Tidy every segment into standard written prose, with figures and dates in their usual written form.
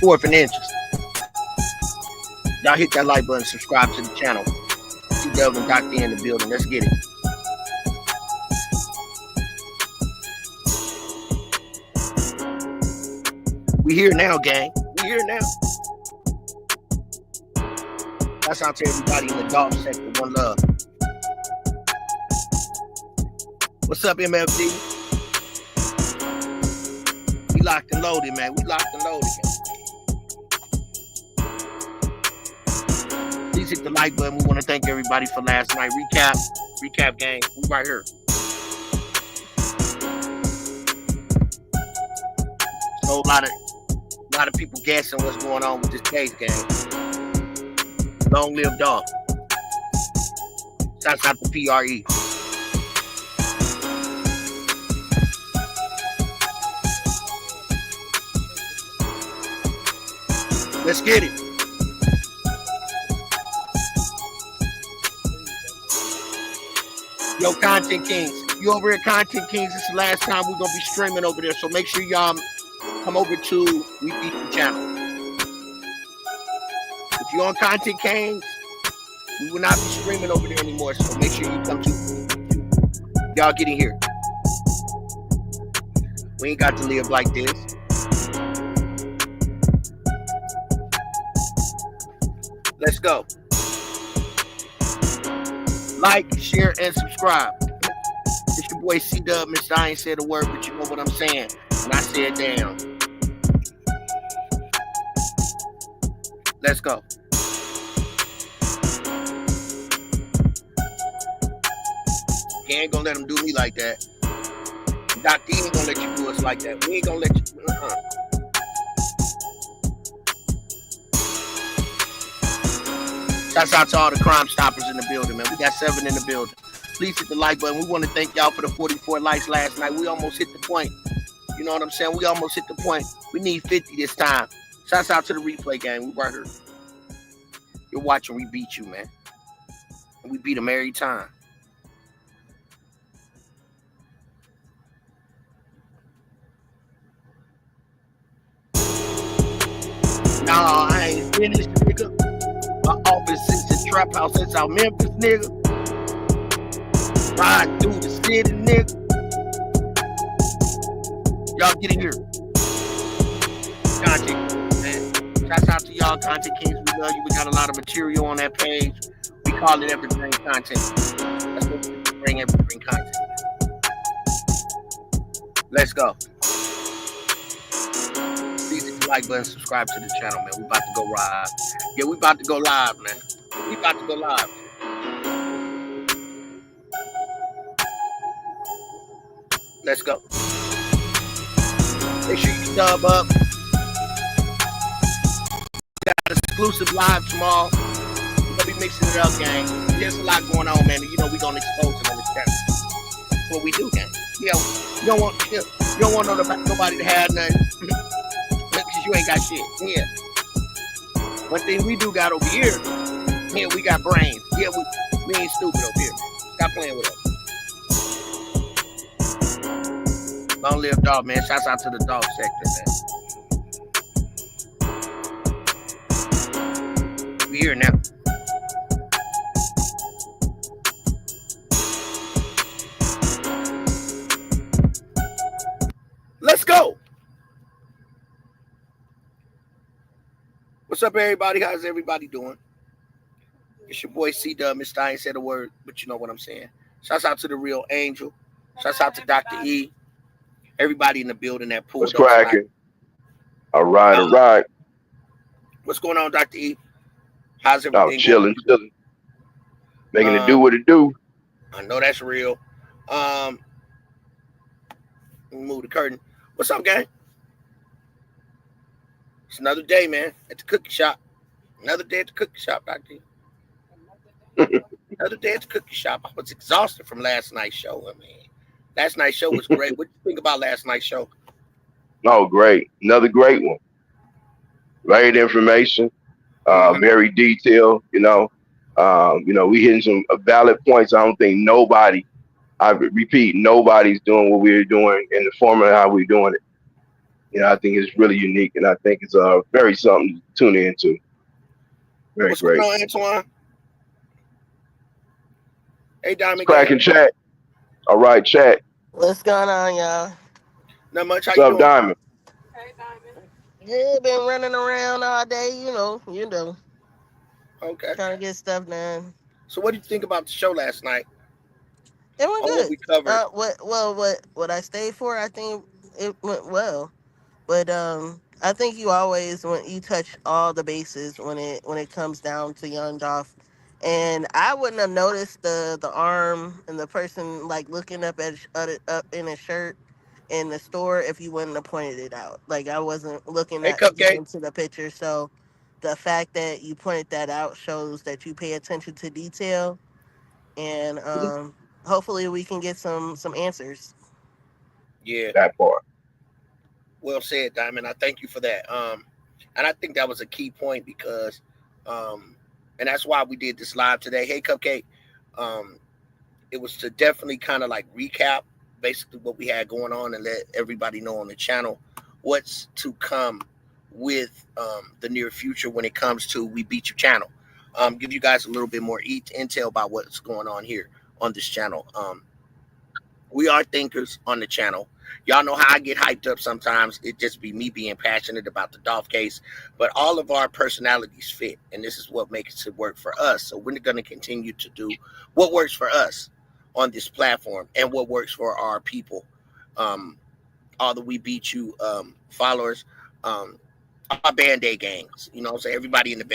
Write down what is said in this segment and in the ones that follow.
Fourth and inches. Y'all hit that like button, subscribe to the channel. See Delvin Dr. in the building. Let's get it. We here now, gang. We here now. That's out to everybody in the dog sector. One love. What's up, MFD? We locked and loaded, man. We locked and loaded, man. Please hit the like button. We want to thank everybody for last night. Recap, gang. We right here. So a lot of people guessing what's going on with this case, gang. Long live dog. Shouts out to PRE. Let's get it. Yo, Content Kings. You over at Content Kings. This is the last time we're going to be streaming over there. So make sure y'all come over to We Beat the channel. If you're on Content Kings, we will not be streaming over there anymore. So make sure you come to y'all get in here. We ain't got to live like this. Let's go. Like, share, and subscribe. It's your boy C-Dub. Mr. I ain't said a word, but you know what I'm saying. And I said damn. Let's go. You ain't gonna let them do me like that. Dr. E ain't gonna let you do us like that. We ain't gonna let you. Shouts out to all the Crime Stoppers in the building, man. We got 7 in the building. Please hit the like button. We want to thank y'all for the 44 likes last night. We almost hit the point. You know what I'm saying? We almost hit the point. We need 50 this time. Shouts out to the replay gang. We right here. You're watching We Beat You, man. And we beat them every time. Nah, I ain't finished, nigga. My office is the trap house in South Memphis, nigga. Ride through the city, nigga. Y'all get in here. Content, man. Shouts out to y'all, Content Kings. We love you. We got a lot of material on that page. We call it evergreen content. That's what we bring, evergreen content. Let's go. Please hit the like button, subscribe to the channel, man. We about to go live. Yeah, we about to go live, man. We about to go live. Let's go. Make sure you sub up. We got exclusive live tomorrow. We're gonna be mixing it up, gang. There's a lot going on, man. You know we gonna expose it on this channel. That's what we do, gang. Yeah, you don't want nobody to have nothing. Because you ain't got shit. Yeah. One thing we do got over here, man, we got brains. Yeah, we ain't stupid over here. Stop playing with us. Long live dog, man. Shouts out to the dog sector, man. We here now. Let's go. What's up, everybody? How's everybody doing? It's your boy C-Dub. Mr. I ain't said a word, but you know what I'm saying. Shouts out to the real Angel. Shouts out to Dr. E. Everybody in the building that pulled up. What's cracking? All right. What's going on, Dr. E? How's everything? Chilling. Making it do what it do. I know that's real. Let me move the curtain. What's up, gang? It's another day, man, at the cookie shop. Another day at the cookie shop, Dr. E. Another day at the cookie shop. I was exhausted from last night's show. I mean, last night's show was great. What do you think about last night's show? Oh, great. Another great one. Great information. Very detailed, we hitting some valid points. I don't think nobody's doing what we're doing in the form of how we're doing it. You know, I think it's really unique, and I think it's very something to tune into. Very What's going great. on, Antoine? Hey, It's Diamond Gang. cracking chat. All right, chat. What's going on, y'all? Not much. How What's you up, doing? Diamond? Yeah, been running around all day, Okay. trying to get stuff done. So, what did you think about the show last night It went on what good. we covered? What I stayed for, I think it went well. But I think you always when you touch all the bases when it comes down to Young Dolph, and I wouldn't have noticed the arm and the person like looking up in his shirt in the store if you wouldn't have pointed it out. Like I wasn't looking Hey, at deep Cupcake. into the picture, so the fact that you pointed that out shows that you pay attention to detail, and hopefully we can get some answers. Yeah. That part. Well said, Diamond. I thank you for that. And I think that was a key point because, and that's why we did this live today. Hey, Cupcake. Um, it was to definitely kind of like recap basically what we had going on and let everybody know on the channel what's to come with the near future when it comes to We Beat You channel. Give you guys a little bit more intel about what's going on here on this channel. We are thinkers on the channel. Y'all know how I get hyped up sometimes. It just be me being passionate about the Dolph case. But all of our personalities fit, and this is what makes it work for us. So we're going to continue to do what works for us on this platform and what works for our people. Um, all the We Beat You followers, our Band-Aid gangs. You know what I'm saying? Everybody in the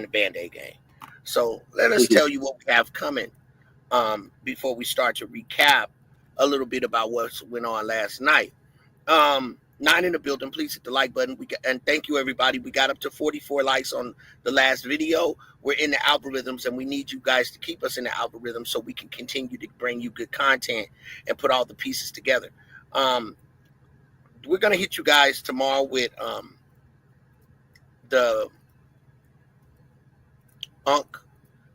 Band-Aid gang. So let us tell you what we have coming before we start to recap a little bit about what went on last night. Nine in the building, please hit the like button. And thank you everybody. We got up to 44 likes on the last video. We're in the algorithms, and we need you guys to keep us in the algorithm so we can continue to bring you good content and put all the pieces together. Um, we're gonna hit you guys tomorrow with the Unk.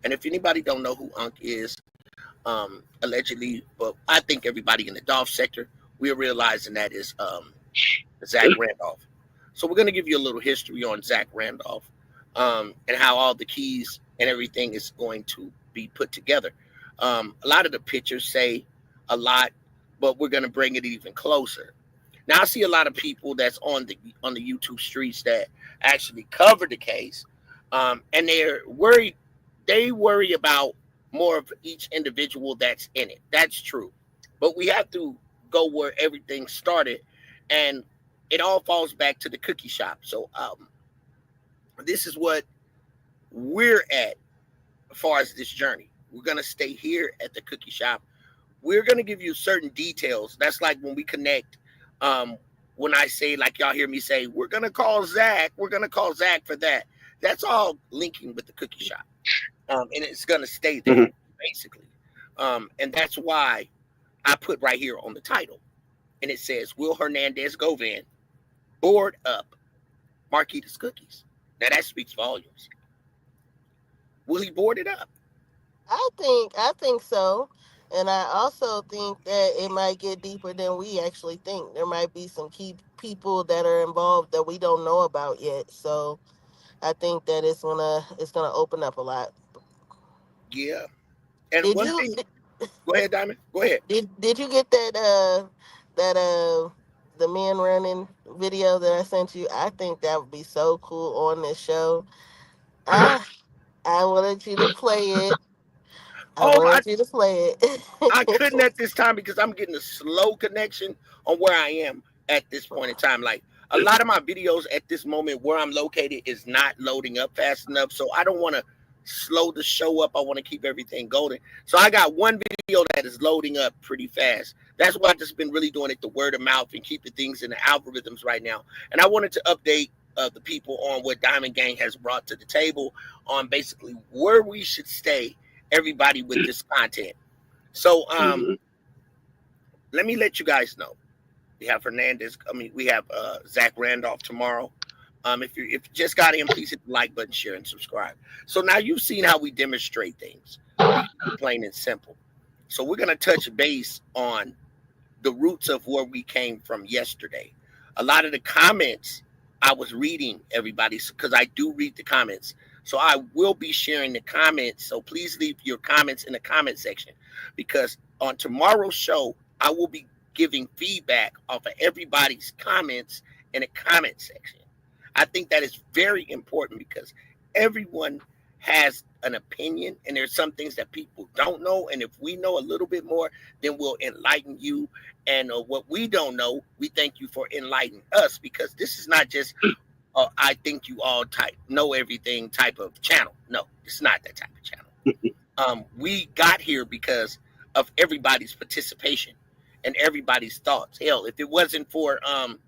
And if anybody don't know who Unk is, allegedly, but I think everybody in the Dolph sector, we're realizing that is Zach Randolph. So we're going to give you a little history on Zach Randolph and how all the keys and everything is going to be put together. A lot of the pictures say a lot, but we're going to bring it even closer. Now I see a lot of people that's on the YouTube streets that actually cover the case, and they're worried. They worry about more of each individual that's in it. That's true, but we have to go where everything started, and it all falls back to the cookie shop. So this is what we're at as far as this journey. We're gonna stay here at the cookie shop. We're gonna give you certain details. That's like when we connect. Um, when I say, like y'all hear me say, we're gonna call Zach. We're gonna call Zach for that. That's all linking with the cookie shop, and it's gonna stay there basically. And that's why I put right here on the title, and it says, "Will Hernandez Govan board up Marquita's cookies?" Now that speaks volumes. Will he board it up? I think so. And I also think that it might get deeper than we actually think. There might be some key people that are involved that we don't know about yet. So I think that it's gonna open up a lot. Yeah. And Did one you thing, go ahead, Diamond. Go ahead. did you get that the men running video that I sent you? I think that would be so cool on this show. I I wanted you to play it. I Oh, wanted you to play I it. couldn't at this time because I'm getting a slow connection on where I am at this point in time. Like a lot of my videos at this moment where I'm located is not loading up fast enough. So I don't want to slow the show up. I want to keep everything golden. So I got one video that is loading up pretty fast. That's why I've just been really doing it the word of mouth and keeping things in the algorithms right now. And I wanted to update the people on what Diamond Gang has brought to the table on basically where we should stay, everybody with this content. So let me let you guys know. We have Hernandez. I mean, we have Zach Randolph tomorrow. If you just got in, please hit the like button, share, and subscribe. So now you've seen how we demonstrate things. We keep it plain and simple. So we're gonna touch base on the roots of where we came from yesterday. A lot of the comments I was reading, everybody, because I do read the comments. So I will be sharing the comments. So please leave your comments in the comment section, because on tomorrow's show, I will be giving feedback off of everybody's comments in the comment section. I think that is very important because everyone has an opinion, and there's some things that people don't know. And if we know a little bit more, then we'll enlighten you. And what we don't know, we thank you for enlightening us, because this is not just I think you all type know everything type of channel. No, it's not that type of channel. We got here because of everybody's participation and everybody's thoughts. Hell, if it wasn't for um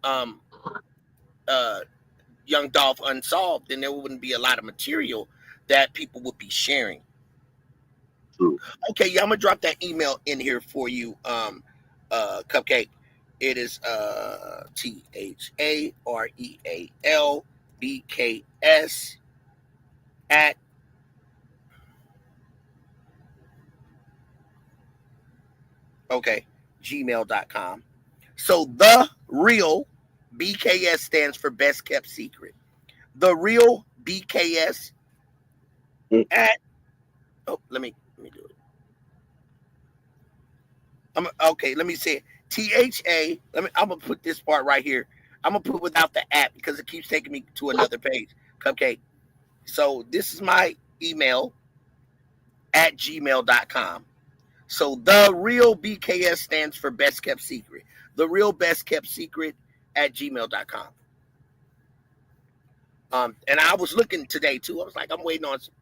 uh Young Dolph Unsolved, then there wouldn't be a lot of material that people would be sharing. True. Okay, yeah, I'm gonna drop that email in here for you, Cupcake. It is THAREALBKS at okay gmail.com. So the real BKS stands for best kept secret. The real BKS at let me do it. Okay, let me say it. THA. I'm gonna put this part right here. I'm gonna put without the app because it keeps taking me to another page. Cupcake. So this is my email at gmail.com. So the real BKS stands for best kept secret. The real best kept secret at gmail.com. And I was looking today too. I was like, I'm waiting on some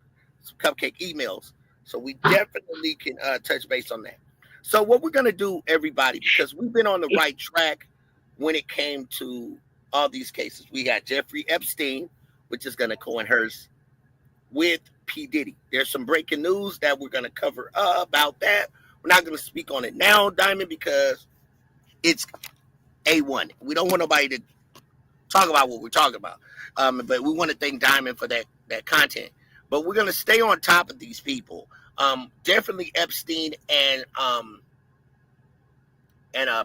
Cupcake emails. So we definitely can touch base on that. So what we're gonna do, everybody, because we've been on the right track when it came to all these cases. We got Jeffrey Epstein, which is gonna coinhearse with P. Diddy. There's some breaking news that we're gonna cover about that. We're not gonna speak on it now, Diamond, because it's A1. We don't want nobody to talk about what we're talking about. But we want to thank Diamond for that content. But we're gonna stay on top of these people. Definitely Epstein and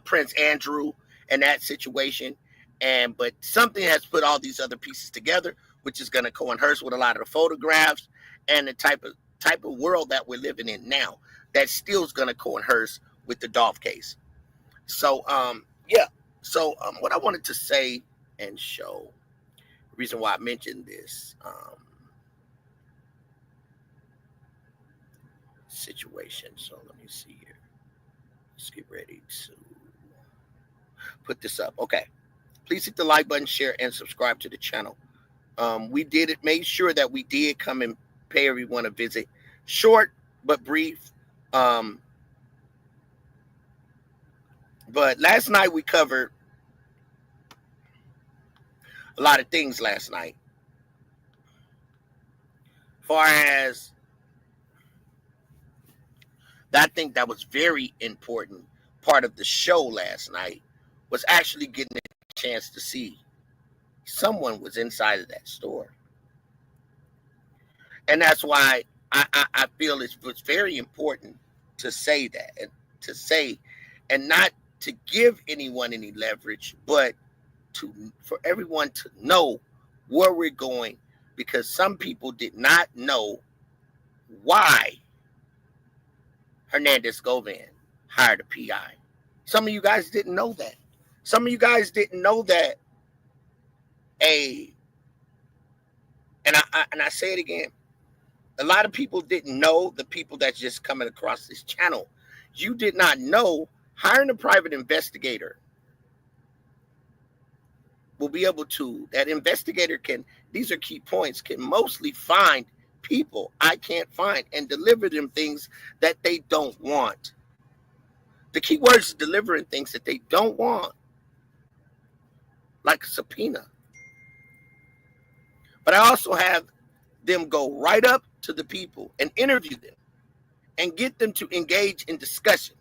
Prince Andrew and that situation. But something has put all these other pieces together, which is gonna coinhearse with a lot of the photographs and the type of world that we're living in now. That still is gonna coinhearse with the Dolph case. So yeah. So what I wanted to say and show, the reason why I mentioned this situation. So let me see here. Let's get ready to put this up. Okay. Please hit the like button, share, and subscribe to the channel. We made sure that we did come and pay everyone a visit. Short but brief. But last night we covered a lot of things last night. Far as I think that was very important part of the show last night was actually getting a chance to see someone was inside of that store. And that's why I feel it was very important to say that and to say and not to give anyone any leverage, but for everyone to know where we're going, because some people did not know why Hernandez Govan hired a PI. Some of you guys didn't know that. Some of you guys didn't know that and I say it again. A lot of people didn't know, the people that's just coming across this channel. You did not know hiring a private investigator will be able to, that investigator can, these are key points, can mostly find people I can't find and deliver them things that they don't want. The key word is delivering things that they don't want, like a subpoena. But I also have them go right up to the people and interview them and get them to engage in discussion.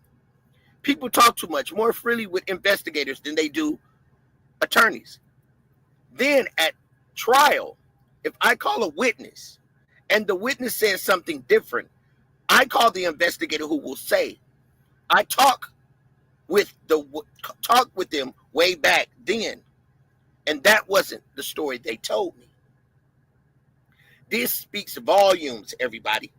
People talk too much, more freely with investigators than they do attorneys. Then at trial, if I call a witness and the witness says something different, I call the investigator who will say, I talk with talk with them way back then, and that wasn't the story they told me. This speaks volumes, everybody.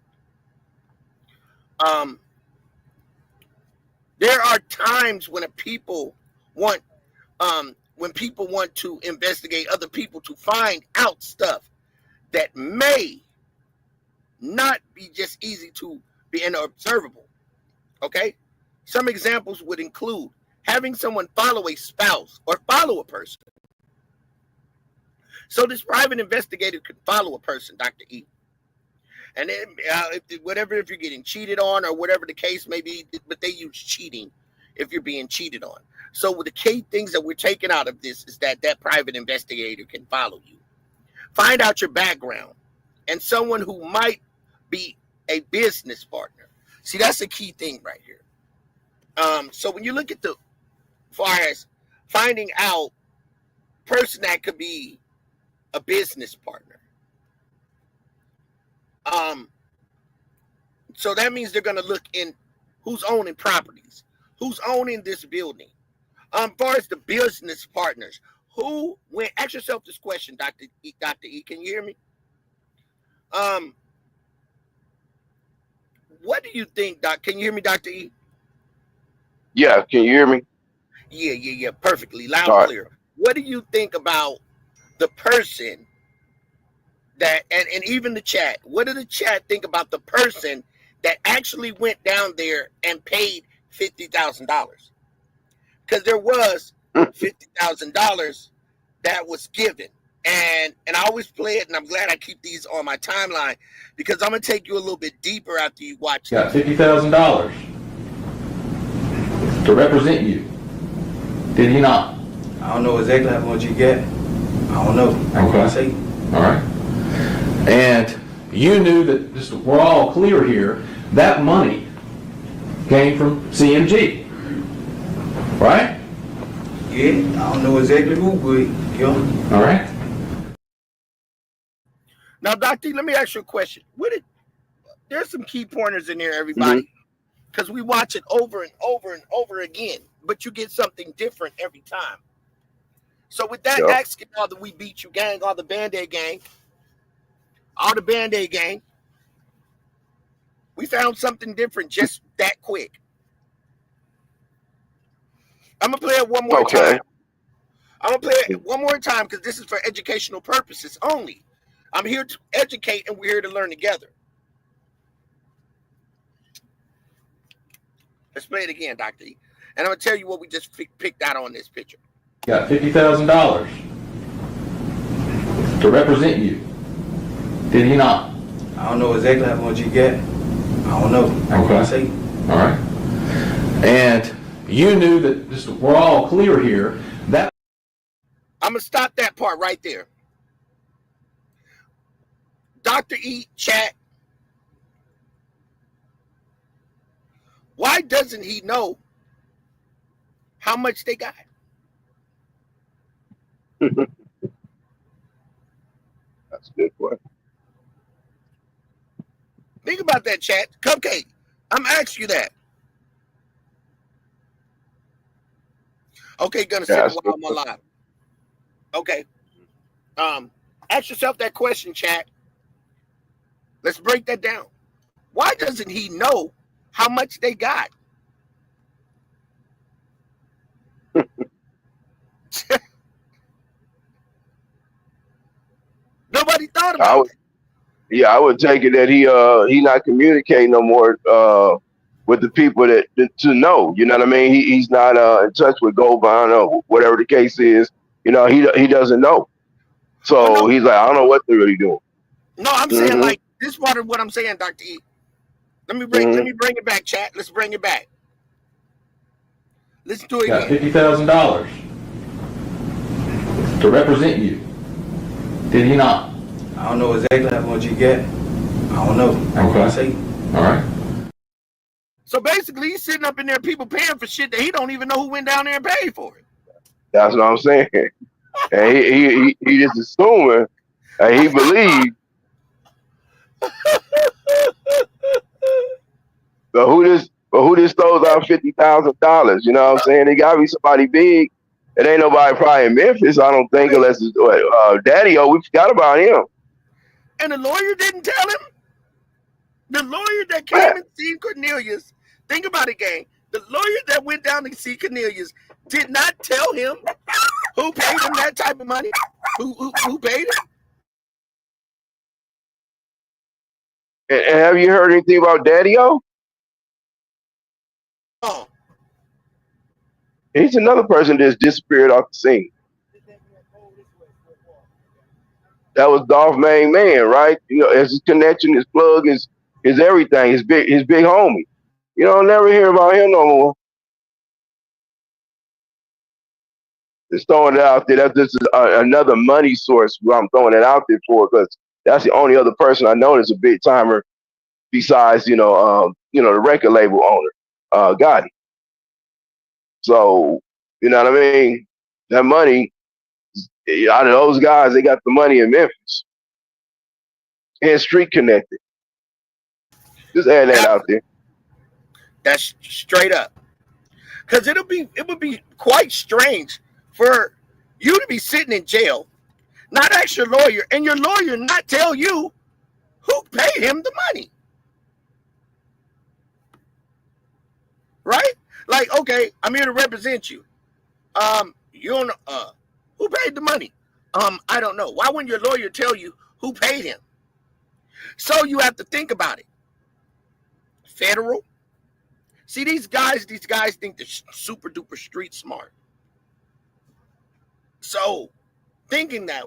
There are times when people want to investigate other people to find out stuff that may not be just easy to be observable. Okay, some examples would include having someone follow a spouse or follow a person. So this private investigator could follow a person, Dr. E. And then, if you're getting cheated on or whatever the case may be, but they use cheating if you're being cheated on. So the key things that we're taking out of this is that private investigator can follow you, find out your background, and someone who might be a business partner. See, that's a key thing right here. So when you look at far as finding out person that could be a business partner, so that means they're going to look in who's owning properties, who's owning this building. Far as the business partners, ask yourself this question, Dr. E, can you hear me? What do you think, Doc? Can you hear me, Dr. E? Yeah, can you hear me? Yeah, perfectly, loud and clear. What do you think about the person that, and even the chat, what did the chat think about the person that actually went down there and paid $50,000? Because there was $50,000 that was given. And I always play it, and I'm glad I keep these on my timeline because I'm going to take you a little bit deeper after you watch got $50,000 to represent you. Did he not? I don't know exactly how much you get. I don't know. Okay. All right. And you knew that, just we're all clear here, that money came from CMG, right? Yeah, I don't know exactly who, but yeah. All right. Now, Doctor, let me ask you a question. There's some key pointers in there, everybody, because we watch it over and over and over again, but you get something different every time. So with that, asking all the We Beat You gang, all the Band-Aid gang, we found something different just that quick. I'm going to play it one more time. I'm going to play it one more time because this is for educational purposes only. I'm here to educate and we're here to learn together. Let's play it again, Dr. E. And I'm going to tell you what we just picked out on this picture. Got $50,000 to represent you. Did he not? I don't know exactly how much you get. I don't know. Okay. All right. And you knew that, just we're all clear here, that... I'm going to stop that part right there. Dr. E, chat, why doesn't he know how much they got? That's a good point. Think about that, chat. Cupcake, I'm asking you that. Okay, gonna sit while I'm alive. Okay. Ask yourself that question, chat. Let's break that down. Why doesn't he know how much they got? Nobody thought about it. Yeah, I would take it that he not communicating no more with the people that to know. You know what I mean? He's not in touch with Goldbond or whatever the case is. You know, he doesn't know. So he's like, I don't know what they're really doing. No, I'm saying like this part of what I'm saying, Dr. E. Let me bring it back, chat. Let's bring it back. Let's do it got again. $50,000 to represent you. Did he not? I don't know exactly how much you get. I don't know. Okay. All right. So basically, he's sitting up in there, people paying for shit that he don't even know who went down there and paid for it. That's what I'm saying. And he just assuming, and he believed. So But who just throws out $50,000? You know what I'm saying? It gotta be somebody big. It ain't nobody probably in Memphis, I don't think, Right. unless it's Daddy O. We forgot about him. And the lawyer didn't tell him. The lawyer that Man, came and seen Cornelius, think about it, gang. The lawyer that went down to see Cornelius did not tell him who paid him that type of money. Who paid him? and have you heard anything about Daddy O? Oh, He's another person that's disappeared off the scene. That was Dolph main man, right? You know, as his connection, his plug, his everything, his big homie. You don't never hear about him no more. Just throwing it out there. That's just another money source. Where I'm throwing it out there for, because that's the only other person I know that's a big timer besides the record label owner, Gotti. So you know what I mean. That money out of those guys, they got the money in Memphis and street connected. Just add that out there. that's straight up. Because it would be quite strange for you to be sitting in jail, not ask your lawyer, and your lawyer not tell you who paid him the money. Right? Like, okay, I'm here to represent you. You don't who paid the money? I don't know. Why wouldn't your lawyer tell you who paid him? So you have to think about it. Federal. See, these guys think they're super duper street smart. So thinking that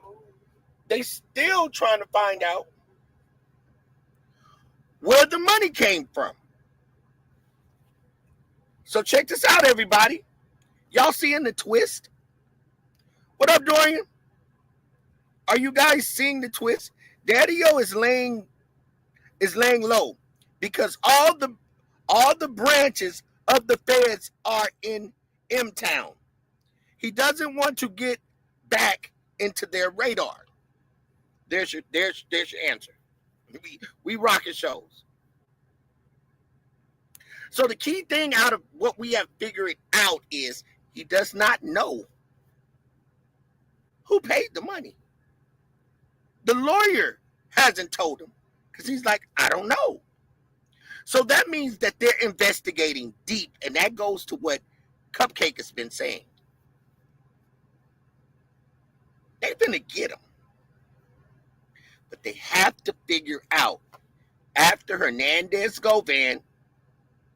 they still trying to find out where the money came from. So check this out, everybody. Y'all seeing the twist? What up, Dorian? Are you guys seeing the twist? Daddy-O is laying low because all the branches of the feds are in M Town. He doesn't want to get back into their radar. There's your answer. We rocking shows. So the key thing out of what we have figured out is he does not know who paid the money. The lawyer hasn't told him because he's like, I don't know. So that means that they're investigating deep, and that goes to what Cupcake has been saying. They're gonna get him, but they have to figure out after Hernandez Govan,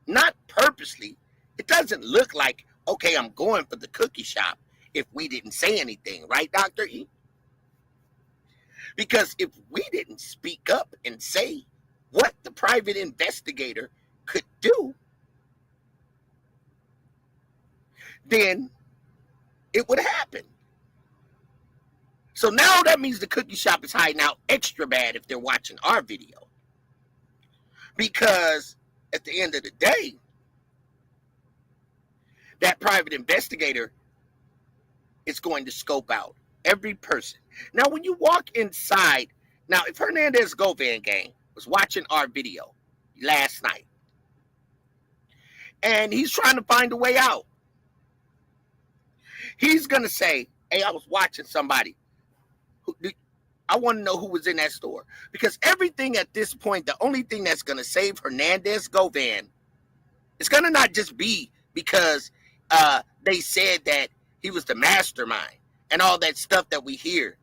not purposely. It doesn't look like, okay, I'm going for the cookie shop if we didn't say anything, right, Dr. E? Because if we didn't speak up and say what the private investigator could do, then it would happen. So now that means the cookie shop is hiding out extra bad if they're watching our video. Because at the end of the day, that private investigator is going to scope out every person. Now, when you walk inside, now if Hernandez Govan gang was watching our video last night and he's trying to find a way out, he's going to say, hey, I was watching somebody. I want to know who was in that store. Because everything at this point, the only thing that's going to save Hernandez Govan, it's going to not just be because they said that he was the mastermind and all that stuff that we hear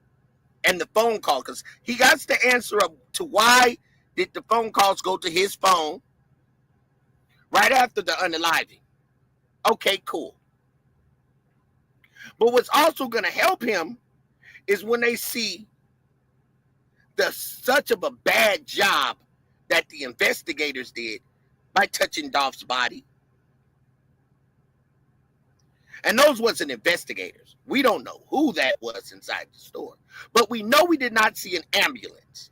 and the phone call, because he got to answer up to why did the phone calls go to his phone right after the unaliving. Okay, cool. But what's also going to help him is when they see such of a bad job that the investigators did by touching Dolph's body. And those wasn't investigators. We don't know who that was inside the store. But we know we did not see an ambulance.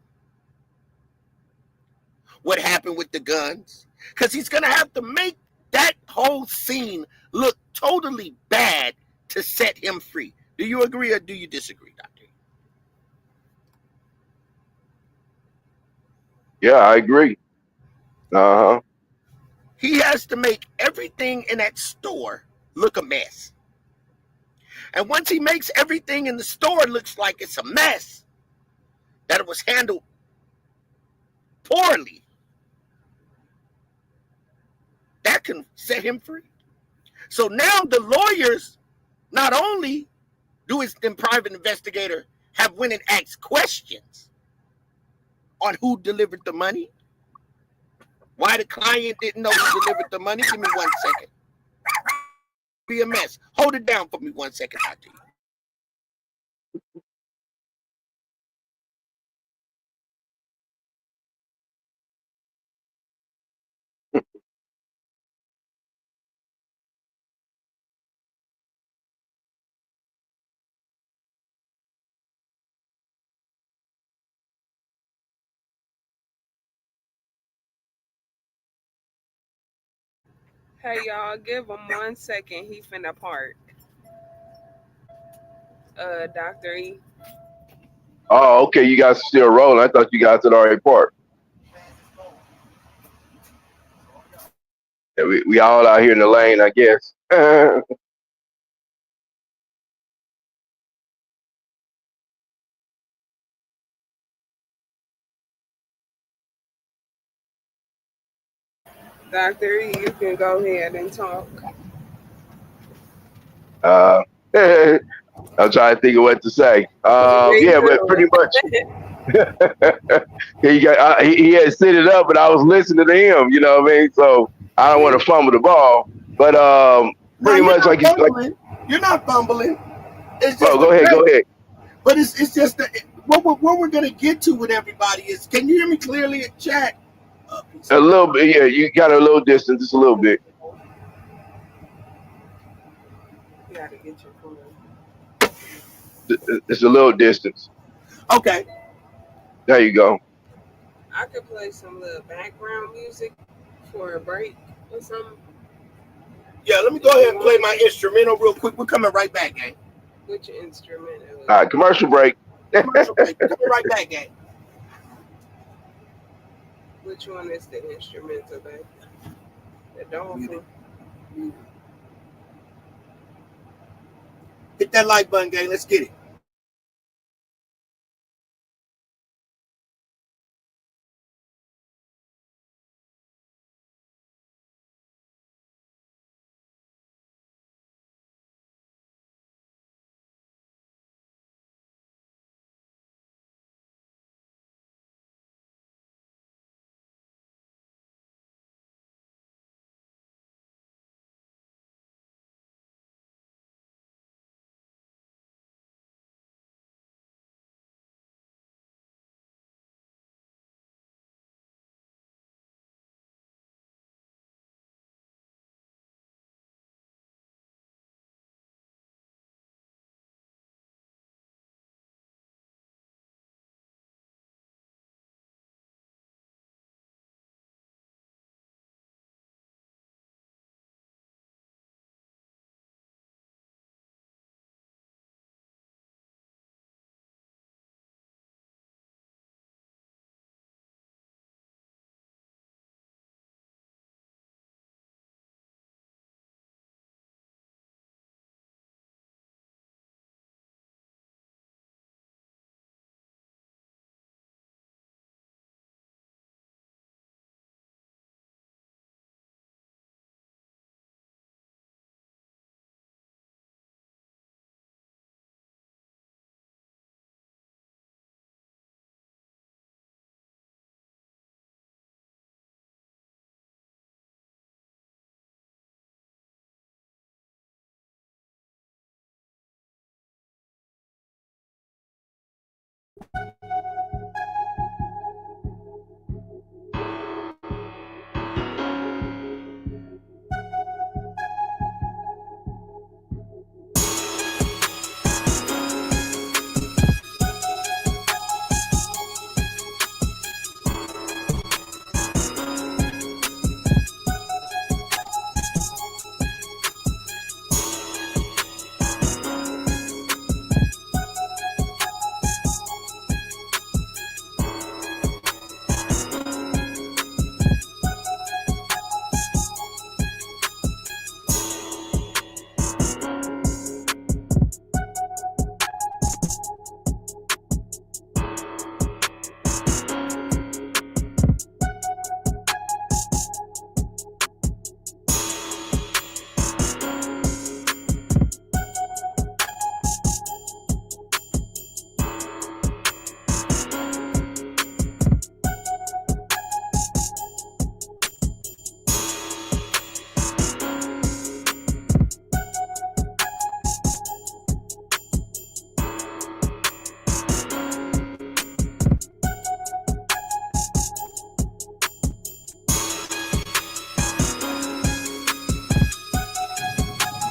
What happened with the guns? Because he's going to have to make that whole scene look totally bad to set him free. Do you agree or do you disagree, Doctor? Yeah, I agree. Uh huh. He has to make everything in that store look a mess. And once he makes everything in the store looks like it's a mess, that it was handled poorly, that can set him free. So now the lawyers, not only do his private investigator have went and asked questions on who delivered the money, why the client didn't know who delivered the money. Give me 1 second. Be a mess. Hold it down for me 1 second, Dr. E. Hey y'all, give him 1 second. He finna park. Dr. E. Oh, okay. You guys are still rolling. I thought you guys had already parked. Yeah, we all out here in the lane, I guess. Dr. E, you can go ahead and talk. uh, I'm trying to think of what to say. Me Yeah, but pretty too. much he had set it up, but I was listening to him. You know what I mean? So I don't want to fumble the ball, but No, pretty you're much not like fumbling. You're not fumbling. It's oh, just the go ahead, go fact. ahead. But it's just that what we're going to get to with everybody is, can you hear me clearly in chat? A little bit, yeah. You got a little distance, just a little bit. You gotta get your phone. It's a little distance. Okay. There you go. I could play some little background music for a break or something. Yeah, let me go If ahead you and play want. my instrumental real quick. We're coming right back, gang. Which instrument? All right, commercial break. Commercial break. We're coming right back, gang. Which one is the instrumental, baby? The dolphin. Hit that like button, gang. Let's get it.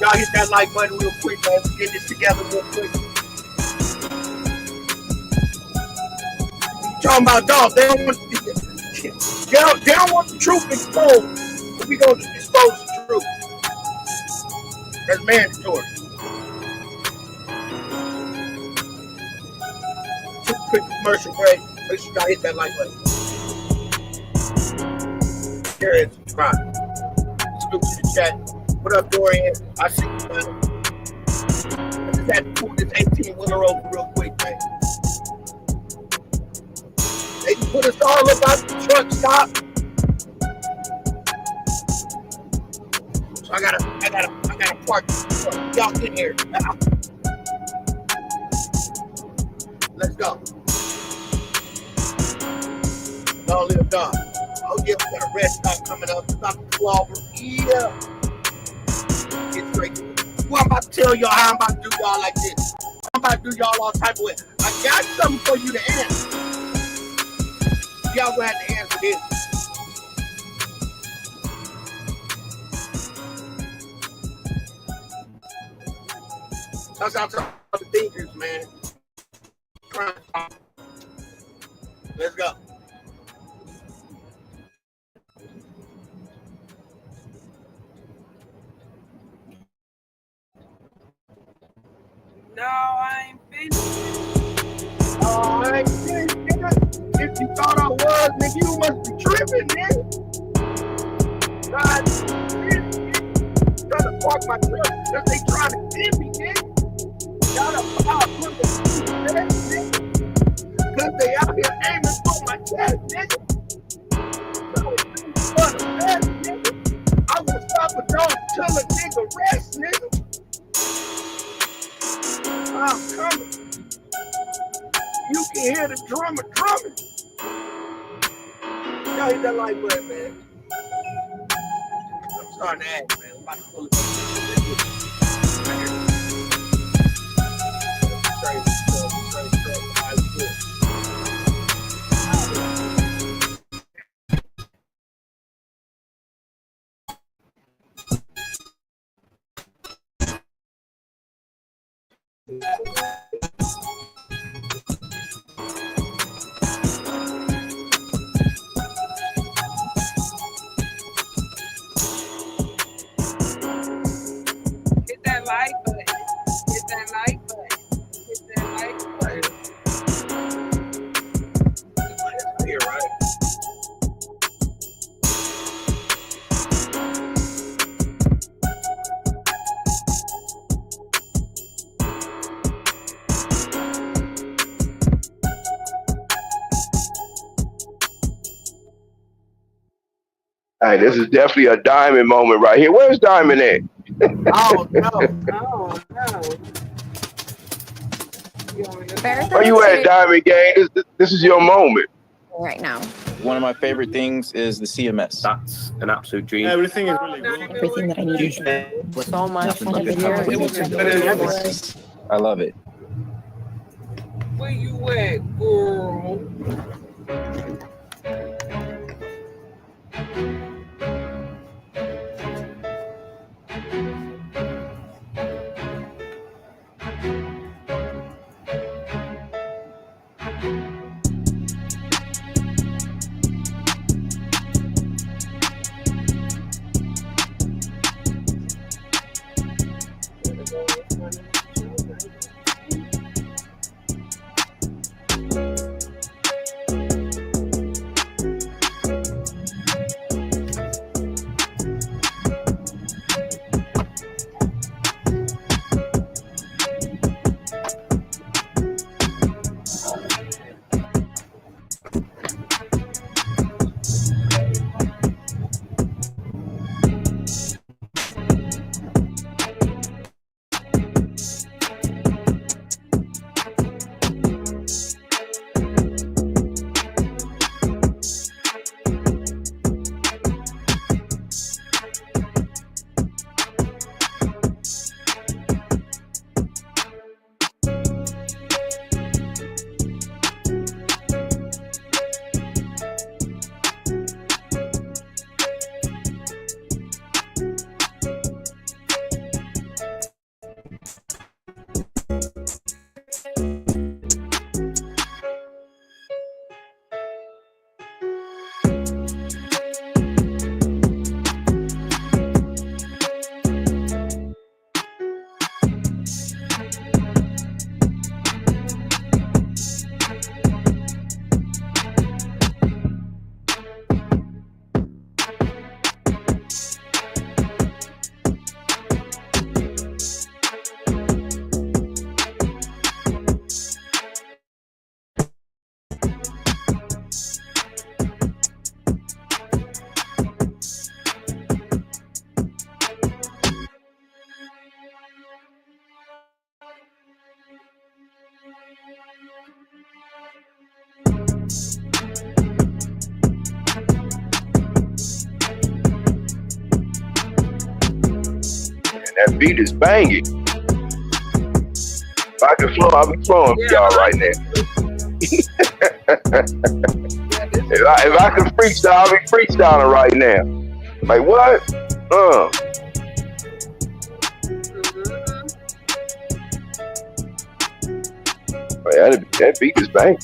Y'all hit that like button real quick, man. Let's get this together real quick. Talking about dog, they don't want the truth exposed. But we gonna expose the truth. That's mandatory. Quick commercial break. Make sure y'all hit that like button. Share it, subscribe. Salute to the chat. What up, Dorian? I see you, man. I just had to pull this 18-wheeler over real quick, man. They put us all about the truck stop. So I gotta park this truck. Y'all in here. Let's go. Long live God. Oh yeah, we got a rest stop coming up. Stop the Clover. Yeah. Get straight. Well, I'm about to tell y'all how I'm about to do y'all like this. I'm about to do y'all all type of way. I got something for you to answer. Y'all gonna have to answer this. That's how the thinkers, man. Let's go. No, I ain't finished. Oh, I ain't finished, nigga. If you thought I was, nigga, you must be tripping, nigga. God, nigga. Trying to park my truck because they trying to get me, nigga. Y'all done put the nigga. Because they out here aiming for my chest, nigga. For the best, nigga. I will stop a dog till a nigga rest, nigga. I'm coming. You can hear the drummer drumming. Y'all hit that like button, man. I'm starting to act, man. I'm about to pull it up. Right here. Hit that like button. Hit that like button. Hit that like button. Right here, right? Hey, this is definitely a Diamond moment right here. Where's Diamond at? Oh, no. Oh, no. You want me to Where you at, Diamond Gang? This is your moment. Right now. One of my favorite things is the CMS. That's an absolute dream. Everything is really good. Everything that I needed. So much. I love it. Where you at, girl? That beat is banging. If I can flow, I'll be flowing for y'all right now. If I could freestyle, I'll be freestyling right now. Like what? That beat is banging.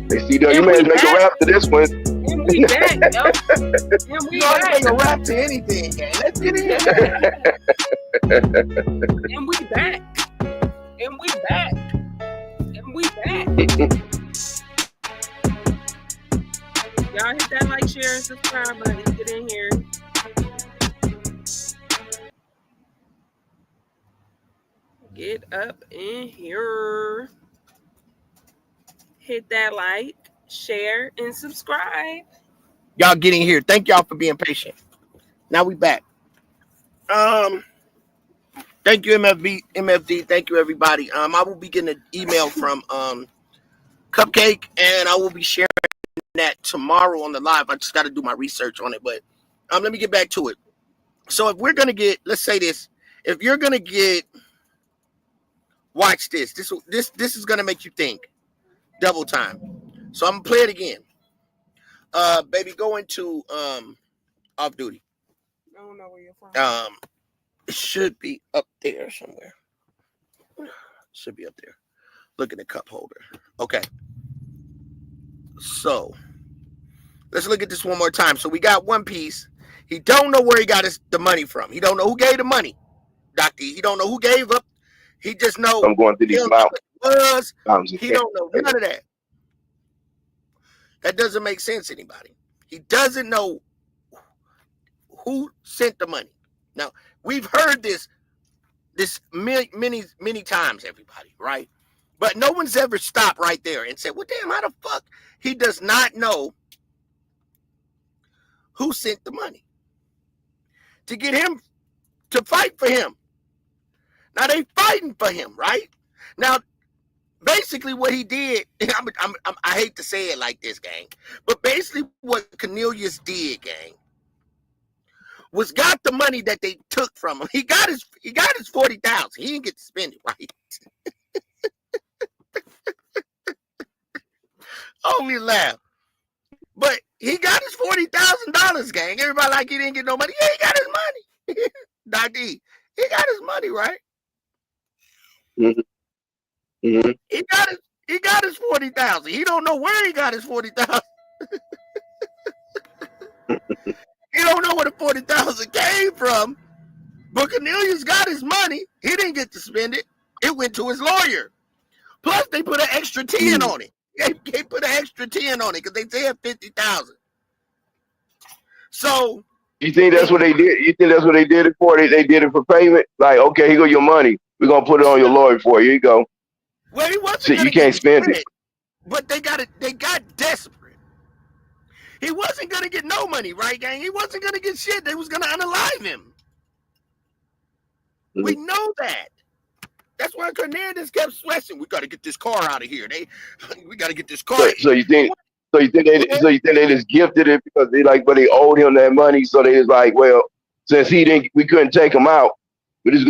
Hey, C-Dub, you may make a rap to this one. And we back, yo. And we You always back. make a rap to anything, gang. Let's get in. And we back. And we back. And we back. Y'all hit that like, share, and subscribe button. Get in here. Get up in here. Hit that like, share, and subscribe. Y'all getting here. Thank y'all for being patient. Now we back. Thank you, MFD. Thank you, everybody. I will be getting an email from Cupcake, and I will be sharing that tomorrow on the live. I just got to do my research on it, but let me get back to it. So if we're gonna get, let's say this, if you're gonna get, watch this. This is gonna make you think. Double time. So I'm gonna play it again. Baby, go into off duty. I don't know where you're from. It should be up there somewhere. Should be up there. Look at the cup holder. Okay. So let's look at this one more time. So we got one piece. He don't know where he got the money from. He don't know who gave the money. Doctor, he don't know who gave up. He just know I'm going through these mountains. He don't know none of that. That doesn't make sense to anybody. He doesn't know who sent the money. Now, we've heard this many times, everybody, right? But no one's ever stopped right there and said, well, damn, how the fuck? He does not know who sent the money to get him to fight for him. Now, they fighting for him, right? Now, basically what he did, I hate to say it like this, gang, but basically what Cornelius did, gang, was got the money that they took from him. He got his 40,000. He didn't get to spend it, right? Only laugh. But he got his $40,000, gang. Everybody like he didn't get no money. Yeah, he got his money. Dr. E, he got his money, right? Mm-hmm. Mm-hmm. He got his 40,000. He don't know where he got his 40,000. He don't know where the 40,000 came from. But Cornelius got his money. He didn't get to spend it. It went to his lawyer. Plus, they put an extra 10 on it. They put an extra 10 on it because they said 50,000. So you think that's what they did? You think that's what they did it for? They did it for payment? Like, okay, here go your money. We're gonna put it on your lawyer for you. Here you go. Well, he wasn't. So you can't spend it. But they got desperate. He wasn't gonna get no money, right, gang? He wasn't gonna get shit. They was gonna unalive him. Mm-hmm. We know that. That's why Hernandez kept sweating. We got to get this car out of here. We got to get this car. So you think they just gifted it because but they owed him that money. So they was like, well, since we couldn't take him out, we just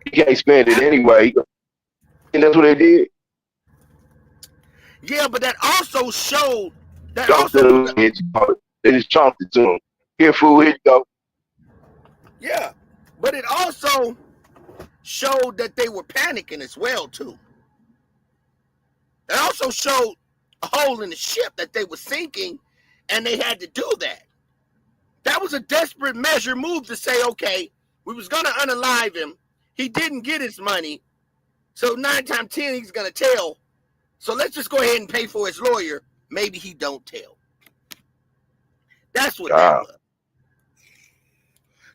he can't spend it anyway. And that's what they did. Yeah, but that also showed they just chomped it to him. Here, fool, here you go. Yeah. But it also showed that they were panicking as well, too. It also showed a hole in the ship that they were sinking, and they had to do that. That was a desperate measure move to say, okay, we was going to unalive him. He didn't get his money. So 9 times 10, he's going to tell. So let's just go ahead and pay for his lawyer. Maybe he don't tell. That's what that was.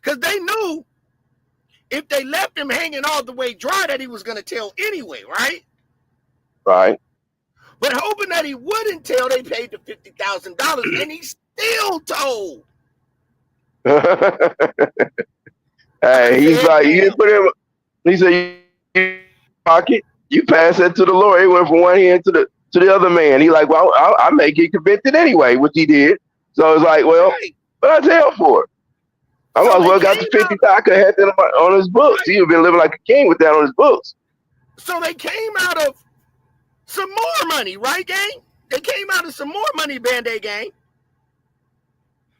Because they knew if they left him hanging all the way dry that he was going to tell anyway, right? Right. But hoping that he wouldn't tell, they paid the $50,000, and he still told. Hey, he's like, you didn't put him. He said, you pocket. You pass that to the lawyer. He went from one hand to to the other man. He like, well, I may get convicted anyway, which he did. So it's like, well, Right. what I tell for? I So might as they well got the came 50. out. I could have had that on his books. Right. He would have been living like a king with that on his books. So they came out of some more money, right, gang? They came out of some more money, Band-Aid gang.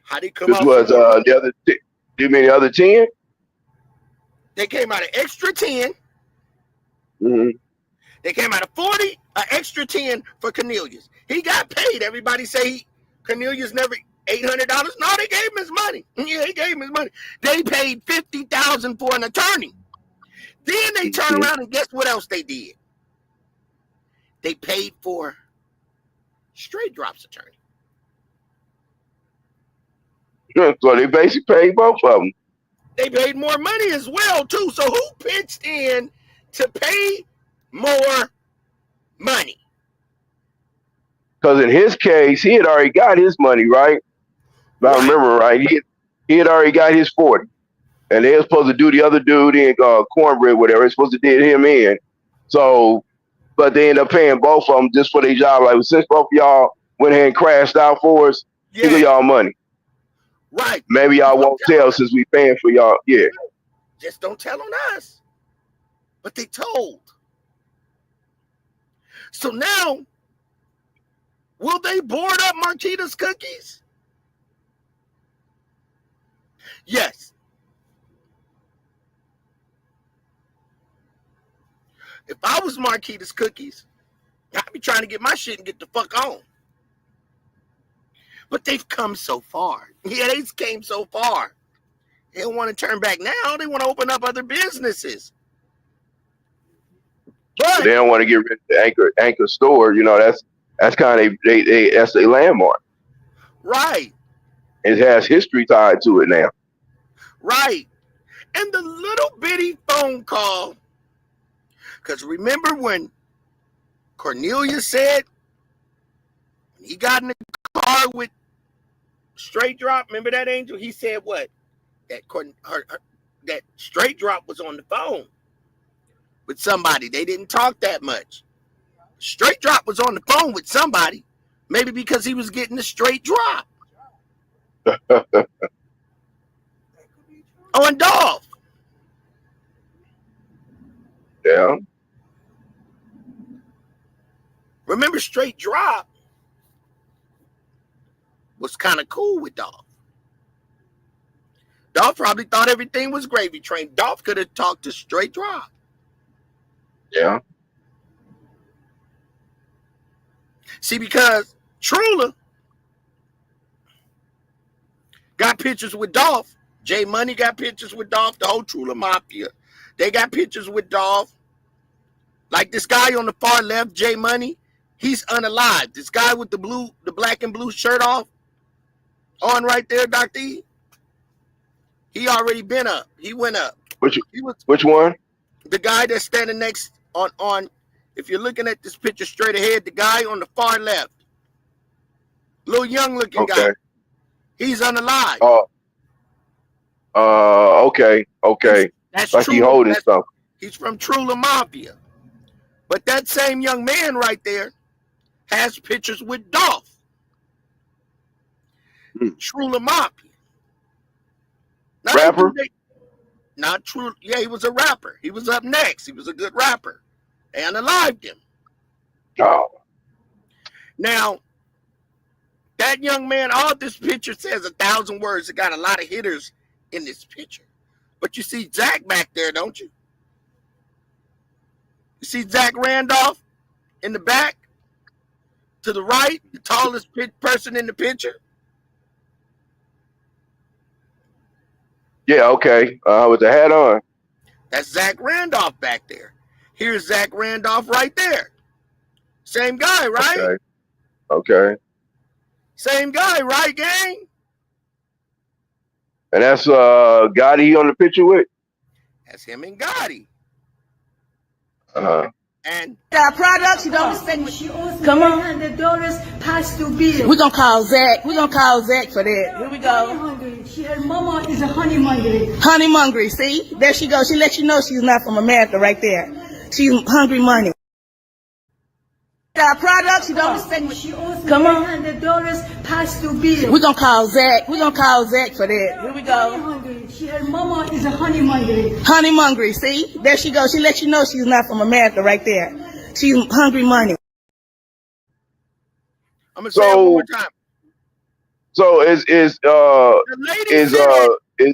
How they come This out some was more money? the other. Do you mean the other 10? They came out of extra 10. Mm-hmm. They came out of 40, an extra 10 for Cornelius. He got paid. Everybody say Cornelius never $800. No, they gave him his money. Yeah, they gave him his money. They paid $50,000 for an attorney. Then they turn around and guess what else they did? They paid for Straight Drop's attorney. So they basically paid both of them. They paid more money as well, too. So who pitched in to pay more money? Because in his case, he had already got his money, right? If I remember right, he had already got his 40. And they were supposed to do the other dude in cornbread, whatever. They're supposed to do him in. So, but they end up paying both of them just for their job. Like, since both of y'all went ahead and crashed out for us, here go y'all money. Right. Maybe y'all won't tell since we paying for y'all. Yeah. Just don't tell on us. But they told. So now, will they board up Marquita's cookies? Yes. If I was Marquita's cookies, I'd be trying to get my shit and get the fuck on. But they've come so far. Yeah, they came so far. They don't want to turn back now. They want to open up other businesses. But they don't want to get rid of the anchor store. You know, that's kind of that's a landmark. Right. It has history tied to it now. Right. And the little bitty phone call, because remember when Cornelius said when he got in the car with Straight Drop, remember that, Angel? He said what? That that Straight Drop was on the phone with somebody. They didn't talk that much. Straight Drop was on the phone with somebody, maybe because he was getting the straight drop. On Dolph. Yeah. Remember, Straight Drop was kind of cool with Dolph. Dolph probably thought everything was gravy train. Dolph could have talked to Straight Drop. Yeah. See, because Trula got pictures with Dolph. J Money got pictures with Dolph. The whole Trula Mafia. They got pictures with Dolph. Like this guy on the far left, J Money, he's unalive. This guy with the black and blue shirt on right there, Dr. E. He already been up. He went up. Which one? The guy that's standing next on if you're looking at this picture straight ahead, the guy on the far left. Little young looking guy. He's unalive. Okay. That's like Trula, he holding something. He's from Trula Mafia. But that same young man right there has pictures with Dolph. Trula Mafia. Rapper? Not true. Yeah, he was a rapper. He was up next. He was a good rapper. They unalived him. Oh. Now, that young man, all this picture says 1,000 words. It got a lot of hitters in this picture. But you see Zach back there, don't you? You see Zach Randolph in the back? To the right, the tallest person in the picture? Yeah, okay. With the hat on. That's Zach Randolph back there. Here's Zach Randolph right there. Same guy, right? Okay. Same guy, right, gang? And that's Gotti on the picture with? That's him and Gotti. And our products, you don't spend. Come on. $100 past due bill. We're gonna call Zach. We're gonna call Zach for that. Here we go. Her mama is a honey-mongry. Honey-mongry, see? There she goes. She lets you know she's not from America right there. She's hungry money. Our products, you don't spend. Come on. $100 past due bill. We're gonna call Zach. We're gonna call Zach for that. Here we go. Her mama is a honey mongry. Honey mongry, see? There she goes. She lets you know she's not from America right there. She's hungry money. I'm gonna say it one more time. So is The lady said,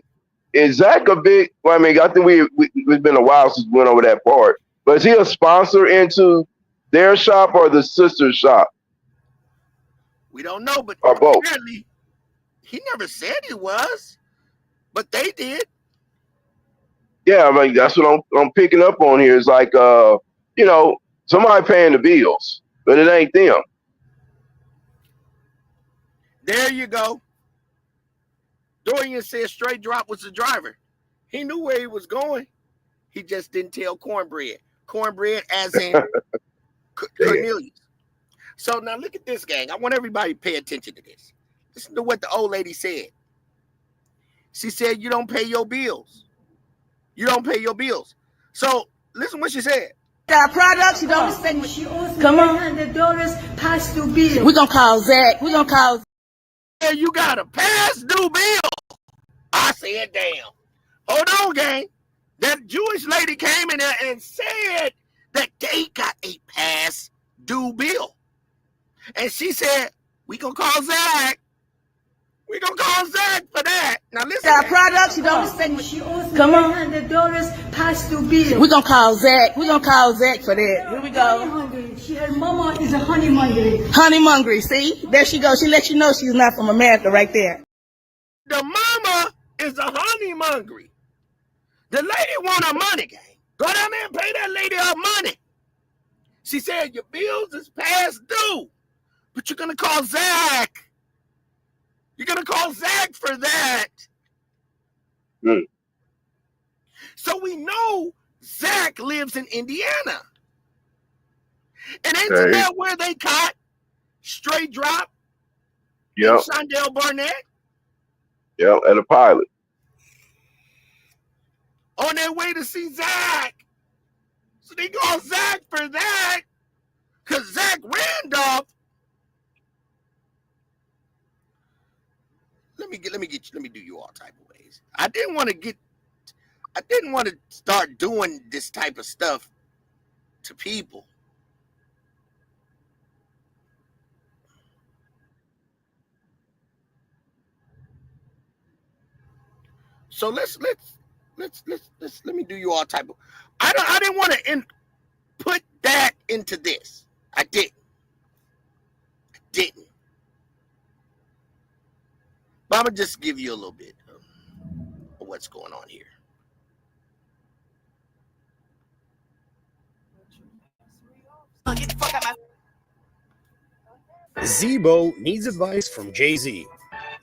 is Zach a big? Well, I mean, I think it's been a while since we went over that part. But is he a sponsor into their shop or the sister shop? we don't know, but Or both? apparently he never said he was, but they did. Yeah, I mean that's what I'm picking up on here. It's like you know, somebody paying the bills, but it ain't them. There you go. Dorian said Straight Drop was the driver. He knew where he was going. He just didn't tell Cornbread. Cornbread as in Cornelius. So now look at this, gang. I want everybody to pay attention to this. Listen to what the old lady said. She said, you don't pay your bills. You don't pay your bills. So listen what she said. Our products, you don't spend. Come on. $100 past due bill. We're gonna call Zach. We're gonna call. Yeah, you got a past due bill. I said, damn. Hold on, gang. That Jewish lady came in there and said that they got a past due bill. And she said, we gonna call Zach. We gonna call Zach for that. Now listen. Our products, you don't spend. Come on. $100 past due bill. We're gonna call Zach. We're gonna call Zach for that. Here we go. Her mama is a honey mongry. Honey mongry, see? There she goes. She lets you know she's not from America right there. The mama is a honey mongry. The lady want her money, gang. Go down there and pay that lady her money. She said your bills is past due, but you're gonna call Zach. You're gonna call Zach for that. Mm. So we know Zach lives in Indiana. And ain't Okay. that where they caught Straight Drop Yep. and Shondell Barnett Yep. And a pilot. on their way to see Zach? So they call Zach for that. Cause Zach Randolph. Let me do you all type of ways. I didn't want to start doing this type of stuff to people. So let me do you all type of. I didn't want to put that into this. I didn't. But I'm gonna just give you a little bit of what's going on here. Zebo needs advice from Jay-Z.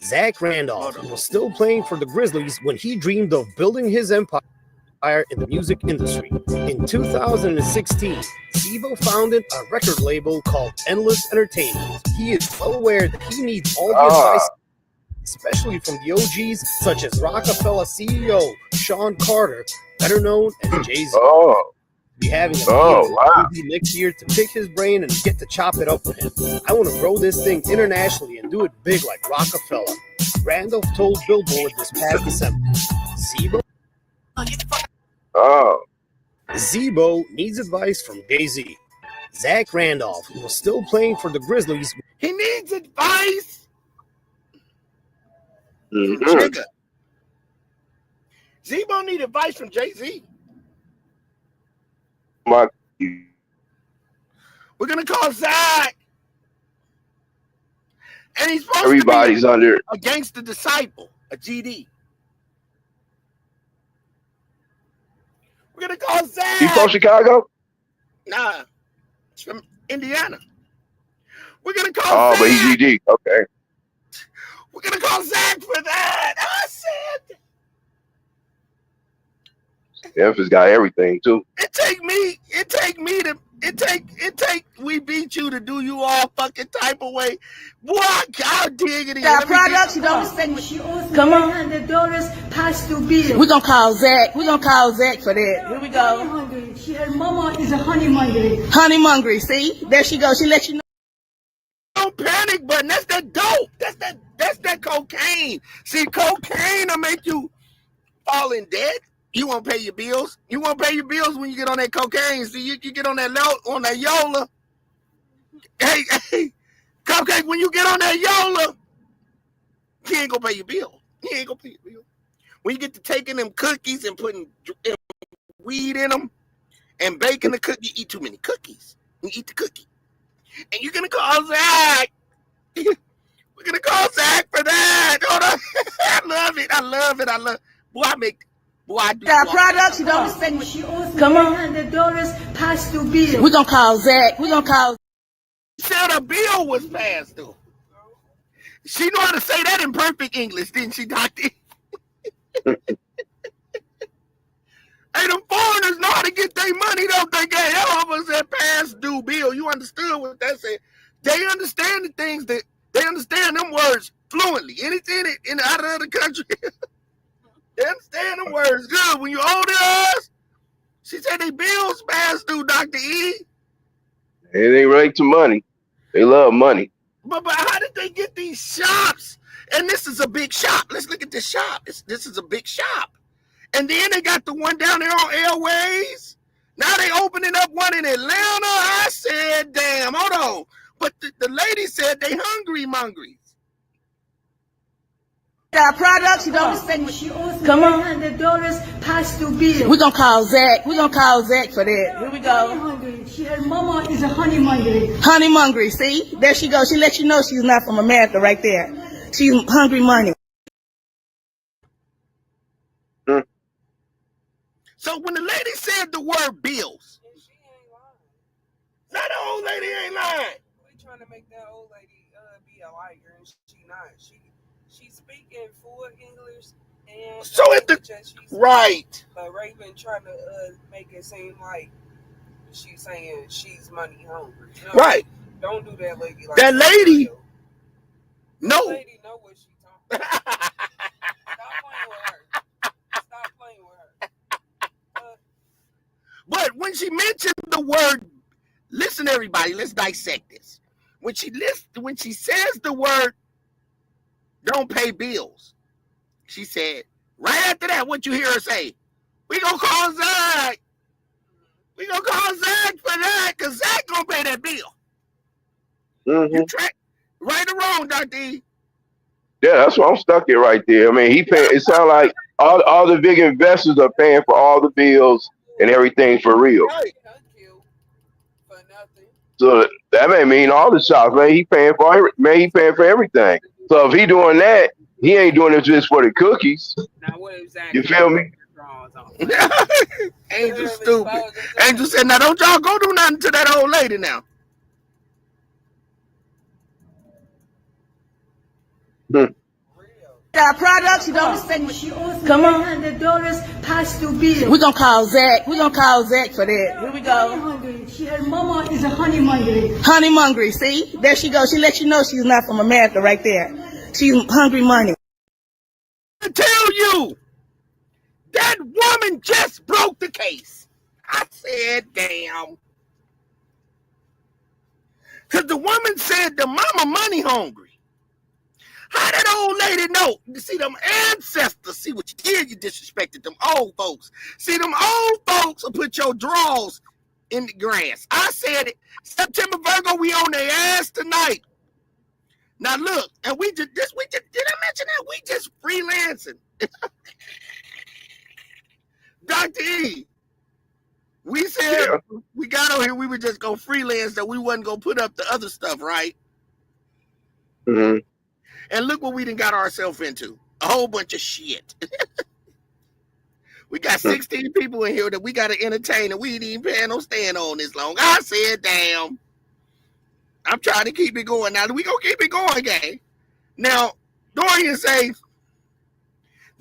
Zach Randolph was still playing for the Grizzlies when he dreamed of building his empire in the music industry. In 2016, Zebo founded a record label called Endless Entertainment. He is well aware that he needs all the advice, especially from the OGs such as Rockefeller CEO Sean Carter, better known as Jay-Z. Be having a meeting next year to pick his brain and get to chop it up with him. I want to grow this thing internationally and do it big like Rockefeller. Randolph told Billboard this past December. Zebo needs advice from Jay-Z. Zach Randolph, who was still playing for the Grizzlies. He needs advice. Mm-hmm. Zebo need advice from Jay-Z. We're gonna call Zach, and he's supposed everybody's to be under a gangster disciple, a GD. We're gonna call Zach. He's from Chicago? Nah, it's from Indiana. We're gonna call Zach. But he's GD. Okay. We're gonna call Zach for that. I said. Memphis got everything too. It take me It take we beat you to do you all fucking type of way. Boy, I'll dig it in. Got products, you don't spend. Come on. $100 past due bill. We're gonna call Zach. We're gonna call Zach for that. Here we go. Her mama is a honey mongry. Honey mongry, see? There she goes. She let you know. Don't panic button. That's that dope. That's that cocaine. See, cocaine will make you fall in debt. You won't pay your bills. You won't pay your bills when you get on that cocaine. See, you get on that Yola. Hey, Cupcake, when you get on that Yola, you ain't gonna pay your bill. You ain't gonna pay your bill. When you get to taking them cookies and putting weed in them and baking the cookie, you eat too many cookies. You eat the cookie. And you're gonna call Zach. We're gonna call Zach for that. Hold on. I love it. Boy, I do. Got products, you don't spend. Come on. $100 past due bill. We're gonna call Zach. Said a bill was passed through. She knew how to say that in perfect English, didn't she, Doctor? Hey, them foreigners know how to get their money, don't they? That almost said past due bill. You understood what that said? They understand the things that they understand them words fluently. Anything in out of the country, they understand them words good. When you older us, she said they bills past due, Dr. E. It ain't right to money. They love money. But how did they get these shops? And this is a big shop. Let's look at this shop. This is a big shop. And then they got the one down there on Airways. Now they opening up one in Atlanta. I said, damn, hold on. But the lady said they hungry mongries. Got products, you don't spend. Come on. $100 past due bill. We're gonna call Zach. for that. Here we go. Her mama is a honey mongry. Honey mongry, see? There she goes. She let you know she's not from America right there. She's hungry money. So when the lady said the word bills, she ain't lying. that old lady ain't lying. We trying to make that old lady be a liar, and she not. She's speaking full English and So at the right. But Raven trying to make it seem like she's saying she's money hungry. You know? Right. Don't do that, lady. Like that lady. No. That lady know what she's talking about. Stop playing with her. But when she mentioned the word, listen, everybody, let's dissect this. When she says the word, don't pay bills, she said, right after that, what you hear her say, we gonna call Zach. We gonna call Zach for that, because Zach gonna pay that bill. Mm-hmm. You track, right or wrong, Dr. E? Yeah, that's what I'm stuck at right there. I mean, he pay. It sounds like all the big investors are paying for all the bills and everything for real. Right. For nothing. So that may mean all the shops, man. He paying for everything. So if he doing that, he ain't doing it just for the cookies. Now what exactly? You feel me? Angel stupid. Angel said, now don't y'all go do nothing to that old lady now. Got products, you don't spend. Come on. $100 past due bill. We're gonna call Zach. for that. Here we go. Her mama is a honey mongry. Honey mongry, see? There she goes. She let you know she's not from America right there. She's hungry money. I tell you, that woman just broke the case. I said, damn. Because the woman said the mama money hungry. How that old lady know? You see them ancestors. See what you did? You disrespected them old folks. See them old folks will put your drawers in the grass. I said it. September Virgo, we on their ass tonight. Now look, and we just did I mention that? We just freelancing. Dr. E, we said we got on here, we would just go freelance, that we wasn't gonna put up the other stuff, right? Mm-hmm. And look what we done got ourselves into. A whole bunch of shit. We got 16 people in here that we got to entertain, and we ain't even paying no stand on this long. I said, damn. I'm trying to keep it going. Now, we going to keep it going, gang. Now, Dorian say,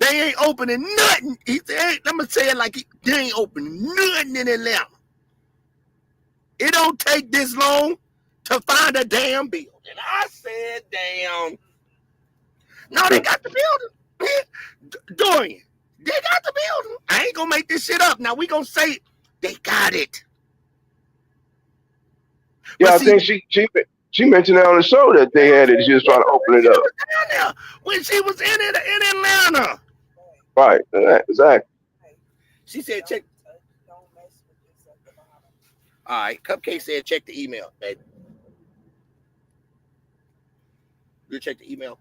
they ain't opening nothing. He said, I'm going to say it like they ain't opening nothing in Atlanta. It don't take this long to find a damn building. I said, damn. No, they got the building. Dorian, they got the building. I ain't gonna make this shit up. Now we gonna say they got it. Yeah, But I see, think she mentioned it on the show that they had it. She was trying to open it up. down when she was in Atlanta. Right, exactly. She said, check. All right, Cupcake said, check the email, baby. You check the email.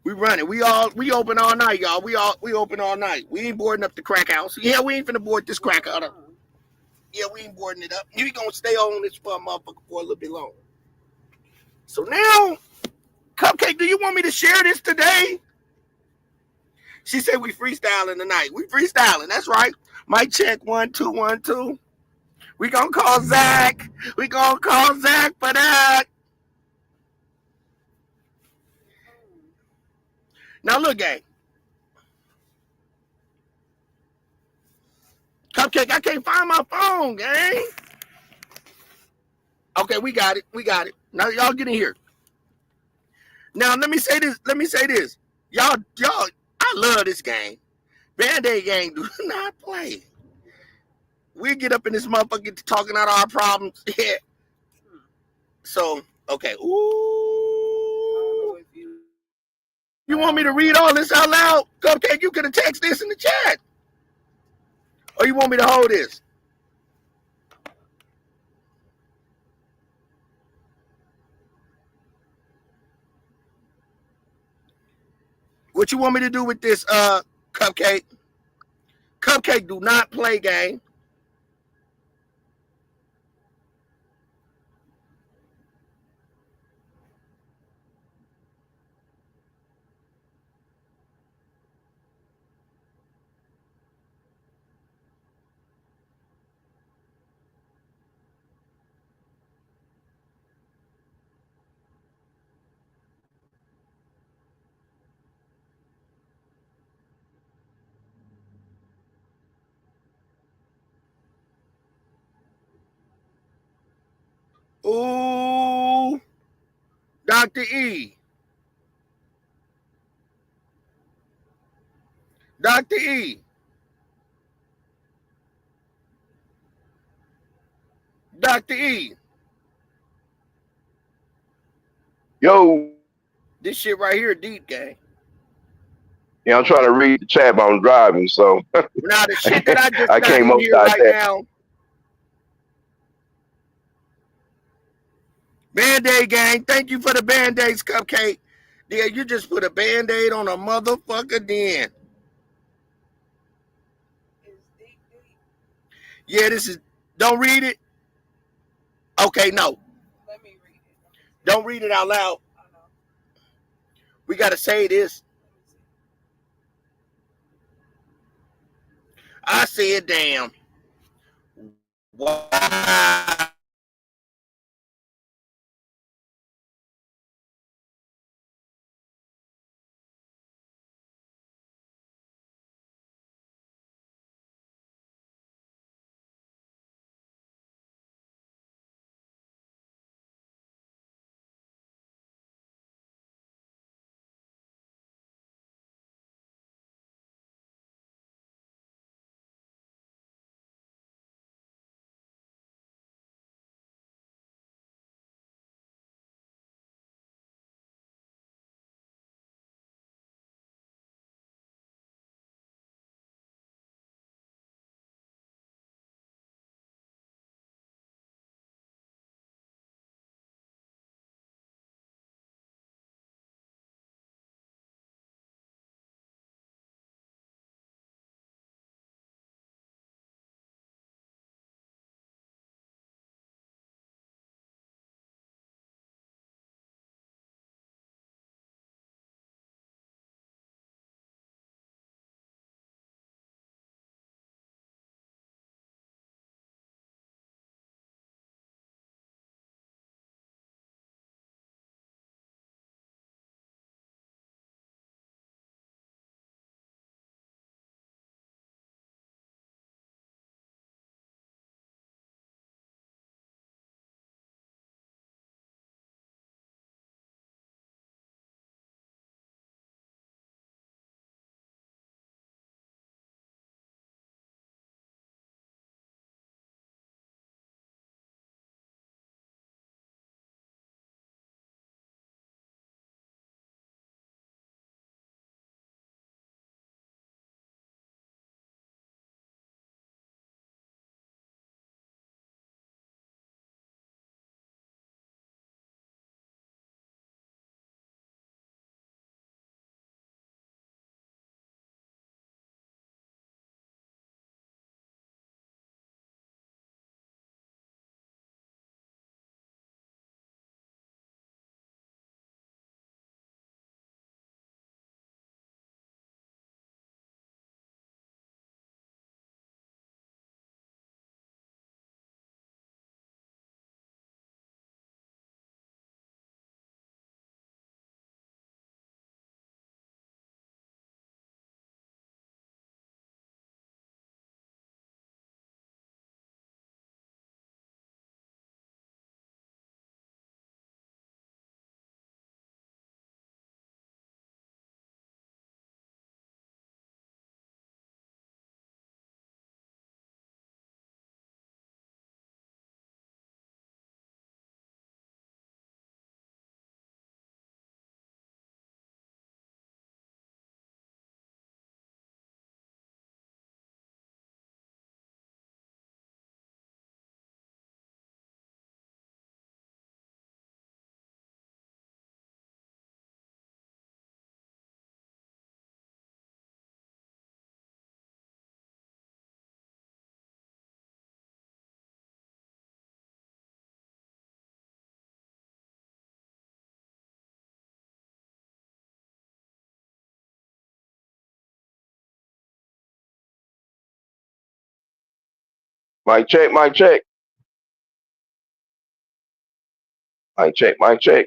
We run it. We open all night, y'all. We open all night. We ain't boarding up the crack house. Yeah, we ain't finna board this crack out. Yeah, we ain't boarding it up. You gonna stay on this for a motherfucker for a little bit longer. So now, Cupcake, do you want me to share this today? She said we freestyling tonight. We freestyling. That's right. Mic check 1 2 1 2. We gonna call Zach. We gonna call Zach for that. Now look, gang. Cupcake, I can't find my phone, gang. Okay, we got it. We got it. Now y'all get in here. Now let me say this. Y'all, I love this game. Band-Aid gang do not play. We get up in this motherfucker talking out our problems. Yeah. So, okay. Ooh. You want me to read all this out loud? Cupcake, you could have texted this in the chat. Or you want me to hold this? What you want me to do with this, Cupcake? Cupcake do not play game. Ooh, Dr. E. Dr. E. Dr. E. Yo, This shit right here, deep gang. yeah, I'm trying to read the chat, but I'm driving, so Now the shit that I just I got can't in here multitask right that. now. Band-Aid gang, thank you for the Band-Aids, Cupcake. Yeah, you just put a Band-Aid on a motherfucker then. Yeah, this is, don't read it. Okay, no. Let me read it. Don't read it out loud. We got to say this. I said, damn. Wow. Mic check, mic check. Mic check, mic check.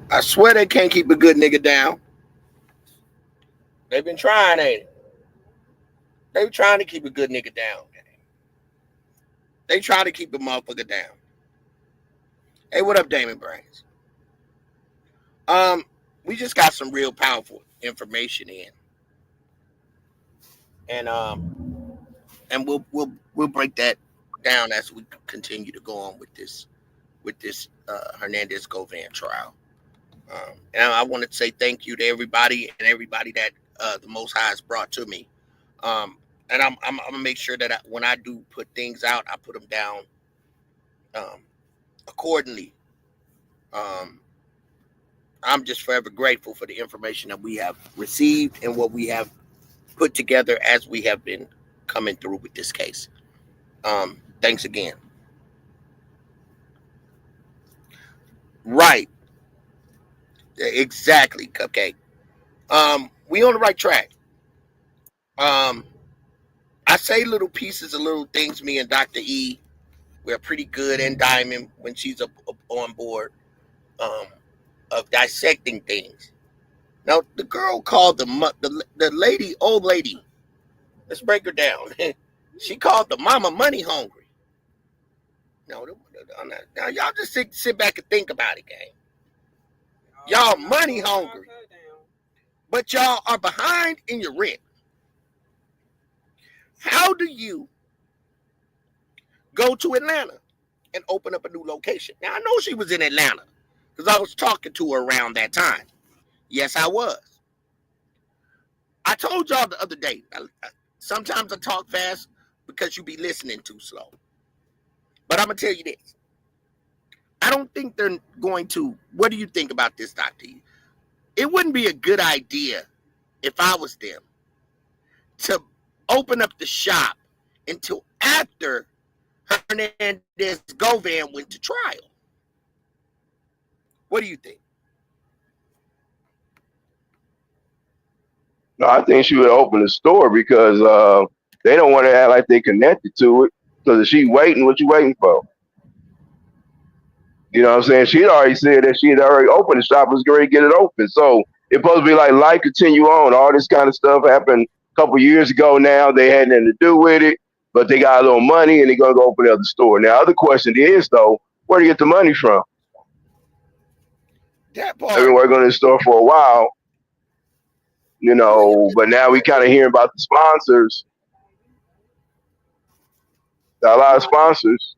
I swear they can't keep a good nigga down. They've been trying, ain't it? They trying to keep a good nigga down. They try to keep a motherfucker down. Hey, what up, Damon Brains? We just got some real powerful information in, and we'll break that down as we continue to go on with this Hernandez Govan trial. And I want to say thank you to everybody that the Most High has brought to me. And I'm gonna make sure that when I do put things out, I put them down accordingly. I'm just forever grateful for the information that we have received and what we have put together as we have been coming through with this case. Thanks again. Right. Exactly, Cupcake. We on the right track. I say little pieces of little things. Me and Dr. E, we're pretty good, and Diamond when she's up on board of dissecting things. Now the girl called the lady, old lady. Let's break her down. She called the mama money hungry. No, now y'all just sit back and think about it, gang. Y'all money hungry, but y'all are behind in your rent. How do you go to Atlanta and open up a new location? Now, I know she was in Atlanta because I was talking to her around that time. Yes, I was. I told y'all the other day, sometimes I talk fast because you be listening too slow. But I'm going to tell you this. I don't think they're going to. What do you think about this, Dr. E? It wouldn't be a good idea if I was them to open up the shop until after Hernandez Govan went to trial. What do you think? No, I think she would open the store because they don't want to act like they connected to it. Because if she waiting, what you waiting for? You know what I'm saying? She had already said that she had already opened the shop, was going to get it open. So it's supposed to be like life continue on. All this kind of stuff happened a couple years ago now. They had nothing to do with it, but they got a little money and they're going to go open up the store. Now, other question is, though, where do you get the money from? That They've been part. working on the store for a while, you know, but now we kind of hearing about the sponsors. Got a lot of sponsors.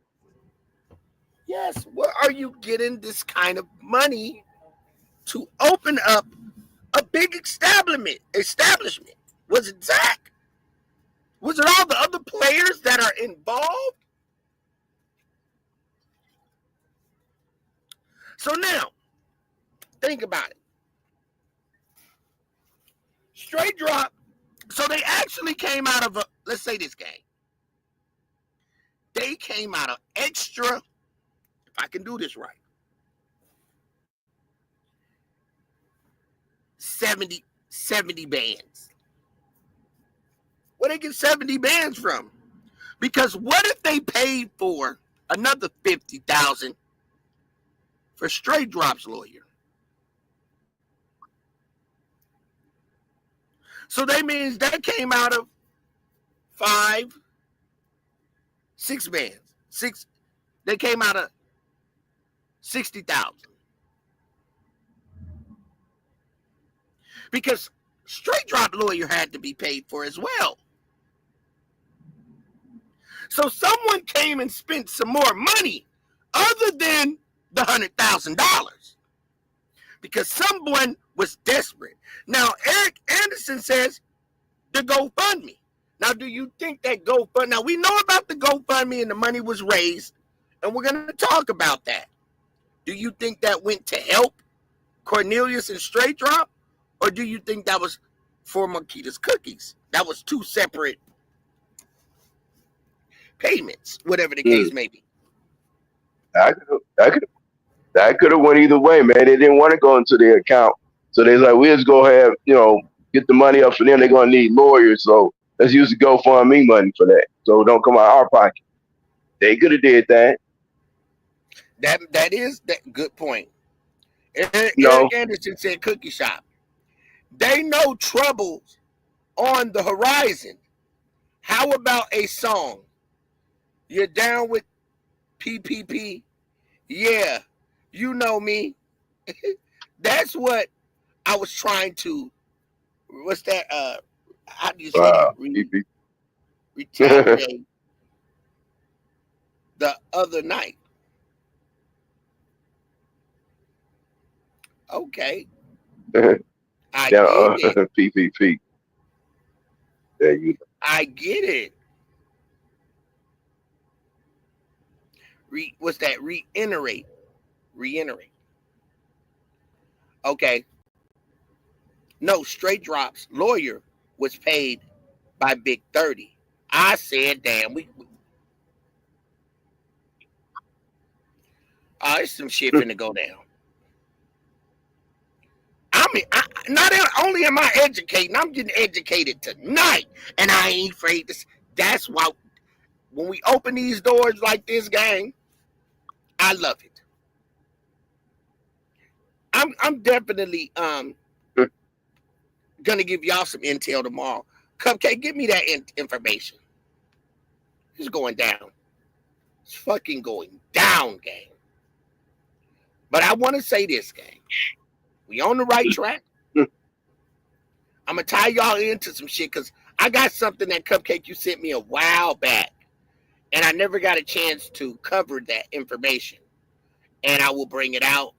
Yes. Where are you getting this kind of money to open up a big establishment? Was it Zach? Was it all the other players that are involved? So now, think about it. Straight drop. So they actually came out of let's say this game. They came out of extra, if I can do this right, 70 bands. Where they get 70 bands from? Because what if they paid for another 50,000 for Straight Drop's lawyer? So that means that came out of 6 bands. They came out of 60,000. because straight drop lawyer had to be paid for as well. So someone came and spent some more money other than the $100,000 because someone was desperate. Now, Eric Anderson says the GoFundMe. Now, do you think that GoFundMe, now we know about the GoFundMe and the money was raised, and we're going to talk about that. Do you think that went to help Cornelius and Straight Drop, or do you think that was for Marquita's Cookies? That was two separate payments, whatever the case may be. That could have went either way, man. They didn't want to go into their account, so they're like, we'll just go have, get the money up for them. They're gonna need lawyers, so let's use the GoFundMe money for that. So don't come out of our pocket. They could have did that. That is that good point. Eric Anderson said cookie shop. They know trouble's on the horizon. How about a song? You're down with PPP? Yeah, you know me. That's what I was trying to. What's that? How do you say that? Retaliate the other night. Okay. I get it. PPP. There you go. I get it. What's that? Reiterate. Okay. No, Straight Drop's lawyer was paid by Big 30. I said, damn, it's some shit finna go down. I mean, not only am I educating, I'm getting educated tonight, and I ain't afraid to. That's why when we open these doors like this, gang, I love it. I'm definitely gonna give y'all some intel tomorrow. Cupcake, give me that information. It's going down. It's fucking going down, gang. But I want to say this, gang. We on the right track. I'm gonna tie y'all into some shit because I got something that Cupcake you sent me a while back, and I never got a chance to cover that information. And I will bring it out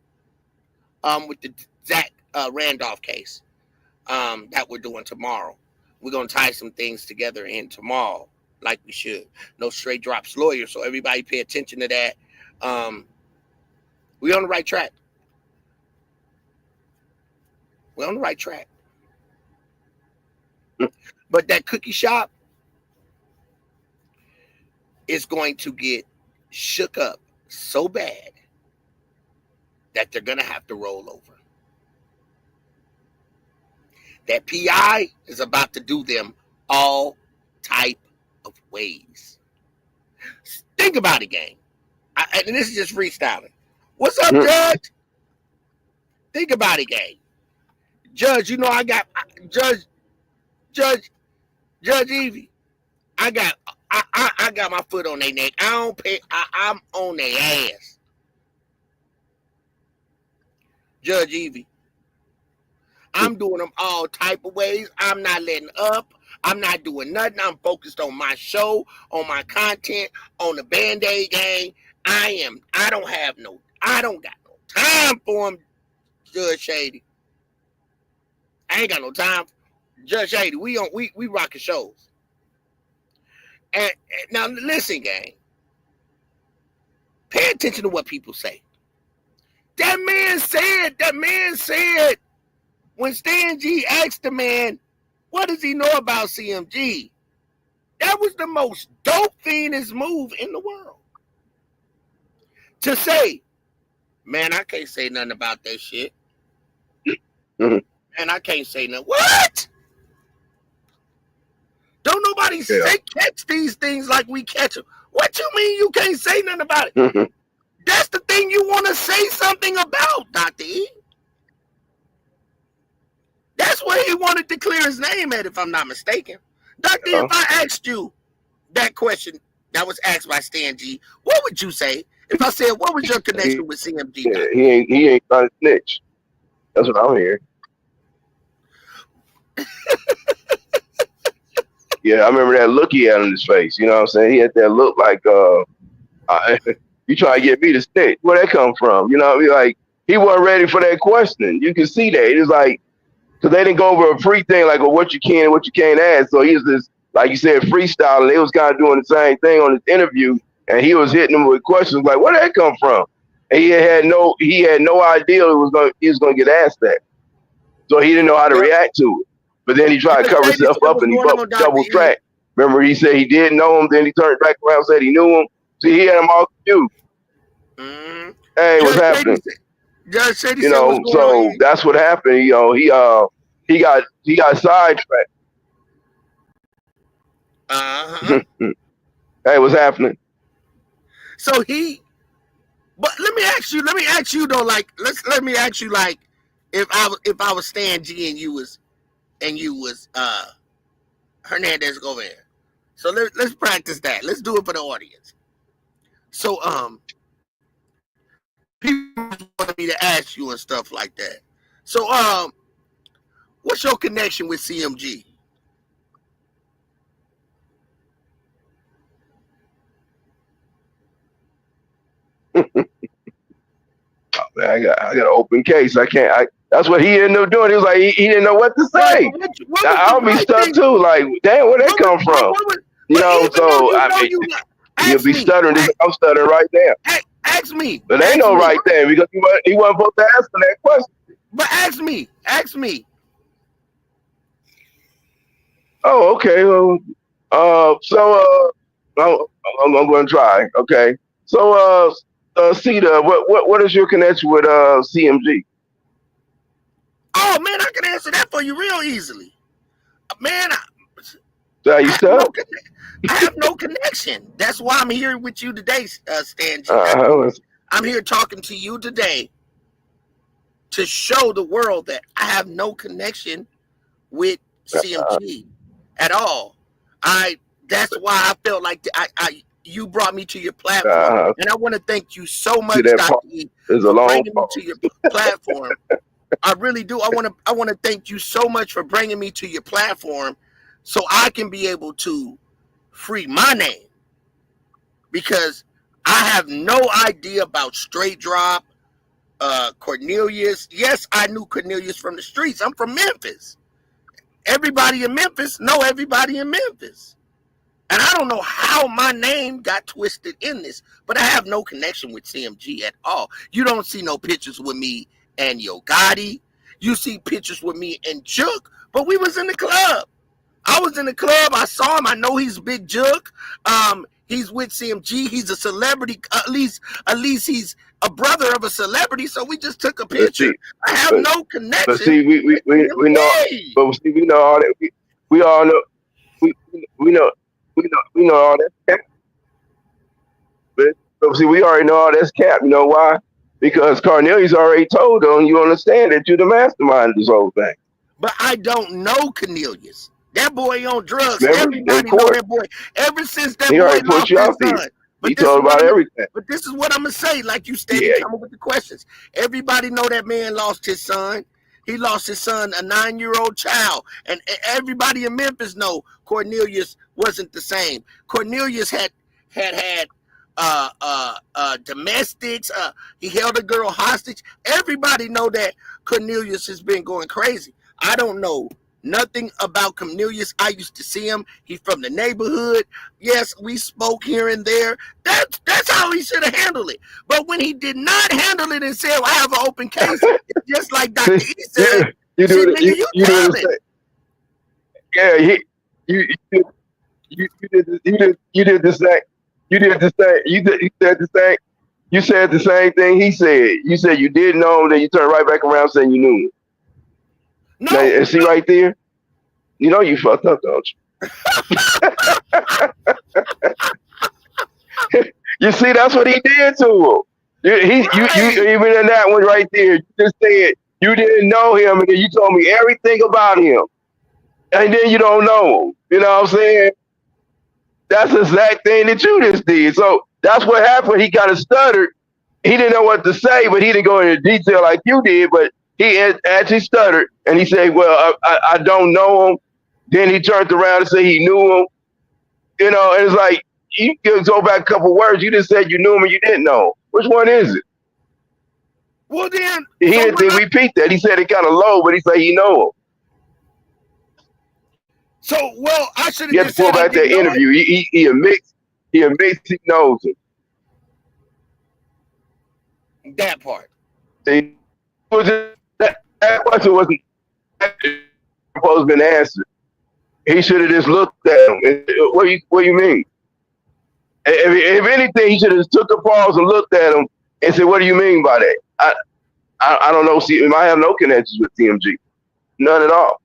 with the Zach Randolph case that we're doing tomorrow. We're gonna tie some things together in tomorrow, like we should. No Straight Drop's lawyer, so everybody pay attention to that. We're on the right track. We're on the right track. But that cookie shop is going to get shook up so bad that they're going to have to roll over. That PI is about to do them all type of ways. Think about it, gang. And this is just freestyling. What's up, Judge? Think about it, gang. Judge, you know I got Judge Evie. I got my foot on their neck. I don't pay. I'm on their ass. Judge Evie. I'm doing them all type of ways. I'm not letting up. I'm not doing nothing. I'm focused on my show, on my content, on the Band-Aid gang. I don't got no time for them, Judge Shady. I ain't got no time. Judge Shady, we rocking shows. And now listen, gang. Pay attention to what people say. That man said when Stan G asked the man, what does he know about CMG? That was the most dope fiendest move in the world. To say, man, I can't say nothing about that shit. Man, I can't say nothing. What? Don't nobody catch these things like we catch them. What you mean you can't say nothing about it? That's the thing you want to say something about, Dr. E. That's where he wanted to clear his name at, if I'm not mistaken. Dr. E, if I asked you that question that was asked by Stan G, what would you say? If I said, what was your connection with CMG? Yeah, he ain't trying to snitch. That's what I'm hearing. Yeah, I remember that look he had on his face. You know what I'm saying? He had that look like, you trying to get me to snitch. Where that come from? You know what I mean? Like, he wasn't ready for that question. You can see that. It was like, because they didn't go over a free thing, like, what you can and what you can't ask. So he was just, like you said, freestyling. They was kind of doing the same thing on his interview, and he was hitting them with questions like, where that come from? And he had no idea he was gonna get asked that. So he didn't know how to react to it. But then he tried to Just cover say this himself shit up was and he going on, Dr. double E. tracked. Remember, he said he didn't know him, then he turned back around and said he knew him. See, he had him all confused. Mm-hmm. Hey, what's happening? Judge Shady You said what's know, going on. so that's what happened. You know, he got sidetracked. Uh-huh. Hey, what's happening? So but let me ask you though, like, let me ask you, like, if I was Stan G and you was Hernandez over there. So let's practice that. Let's do it for the audience. So people want me to ask you and stuff like that. So what's your connection with CMG? Man, I got an open case. I can't. That's what he ended up doing. He was like, he didn't know what to say. I'll be stuck too. Like, damn, where'd that come from? You know, so you'll be stuttering. I'm stuttering right now. Ask me. But ain't no right there because he wasn't supposed to answer that question. But ask me. Oh, okay. Well, I'm going to try. Okay. So, Cedar, what is your connection with CMG? Oh man, I can answer that for you real easily. Man, I have no connection. That's why I'm here with you today, Stan G. I'm here talking to you today to show the world that I have no connection with CMG at all. That's why I felt like you brought me to your platform, and I want to thank you so much, Dr. E, for bringing me to your platform. I really do. I want to thank you so much for bringing me to your platform, so I can be able to free my name, because I have no idea about Straight Drop, Cornelius. Yes, I knew Cornelius from the streets. I'm from Memphis. Everybody in Memphis know everybody in Memphis. And I don't know how my name got twisted in this, but I have no connection with CMG at all. You don't see no pictures with me and Yo Gotti. You see pictures with me and Juke, but we was in the club. I was in the club. I saw him. I know he's Big Juke. He's with CMG. He's a celebrity. At least he's a brother of a celebrity. So we just took a picture. I have no connection. But see, we know. But see, we know all that. We all know. We know all that cap. But see, we already know all that's cap. You know why? Because Cornelius already told them, you understand that you're the mastermind of this whole thing. But I don't know Cornelius. That boy on drugs. Everybody know that boy. Ever since that boy lost his son. He told about everything. But this is what I'm going to say, like you stated, coming with the questions. Everybody know that man lost his son. He lost his son, a 9-year-old child. And everybody in Memphis know Cornelius wasn't the same. Cornelius had domestics. He held a girl hostage. Everybody know that Cornelius has been going crazy. I don't know nothing about Cornelius. I used to see him. He's from the neighborhood. Yes, we spoke here and there. That's how he should have handled it. But when he did not handle it and said, well, I have an open case, it's just like Dr. E said, you do it. Yeah, you did the same. You did the same. You said the same. You said the same thing he said. You said you didn't know him, then you turned right back around saying you knew him. No, now, and see right there, you know you fucked up, don't you? You see, that's what he did to him. You even in that one right there, you just said you didn't know him, and then you told me everything about him, and then you don't know him. You know what I'm saying? That's the exact thing that you just did. So that's what happened. He kind of stuttered. He didn't know what to say, but he didn't go into detail like you did. But he actually stuttered, and he said, "Well, I don't know him, Then he turned around and said he knew him. You know, and it's like you can go back a couple words. You just said you knew him and you didn't know. Which one is it? Well, then, He so didn't repeat that. He said it kind of low, but he said he know him. So, well, I should have You have to just pull said I back that didn't know it. interview. He admits he knows him. That part. See, that question wasn't supposed to be answered. He should have just looked at him. What do you mean? If anything, he should have took a pause and looked at him and said, "What do you mean by that?" I don't know. See, I have no connections with TMG, none at all.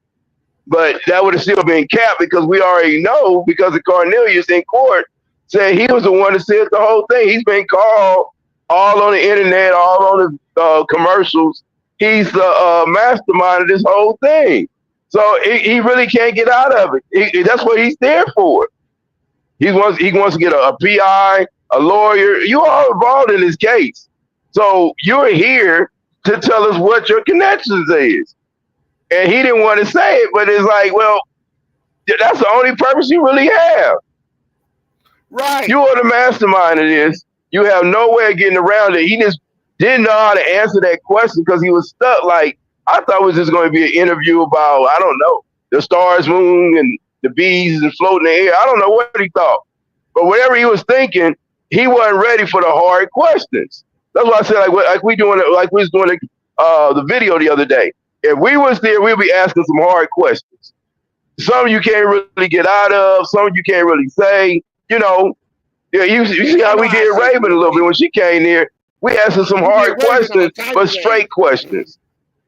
But that would have still been capped because we already know because of Cornelius in court said he was the one that said the whole thing. He's been called all on the internet, all on the commercials. He's the mastermind of this whole thing. So he really can't get out of it. That's what he's there for. He wants to get a PI, a lawyer. You are involved in this case. So you're here to tell us what your connections is. And he didn't want to say it, but it's like, well, that's the only purpose you really have. Right. You are the mastermind of this. You have no way of getting around it. He just didn't know how to answer that question because he was stuck. Like, I thought it was just going to be an interview about, I don't know, the stars, moon, and the bees and floating in the air. I don't know what he thought. But whatever he was thinking, he wasn't ready for the hard questions. That's why I said, like we was doing the video the other day. If we was there, we'd be asking some hard questions. Some you can't really get out of. Some you can't really say. You know, yeah, you see how we did Raven a little bit when she came here. We asking some hard questions, but straight questions.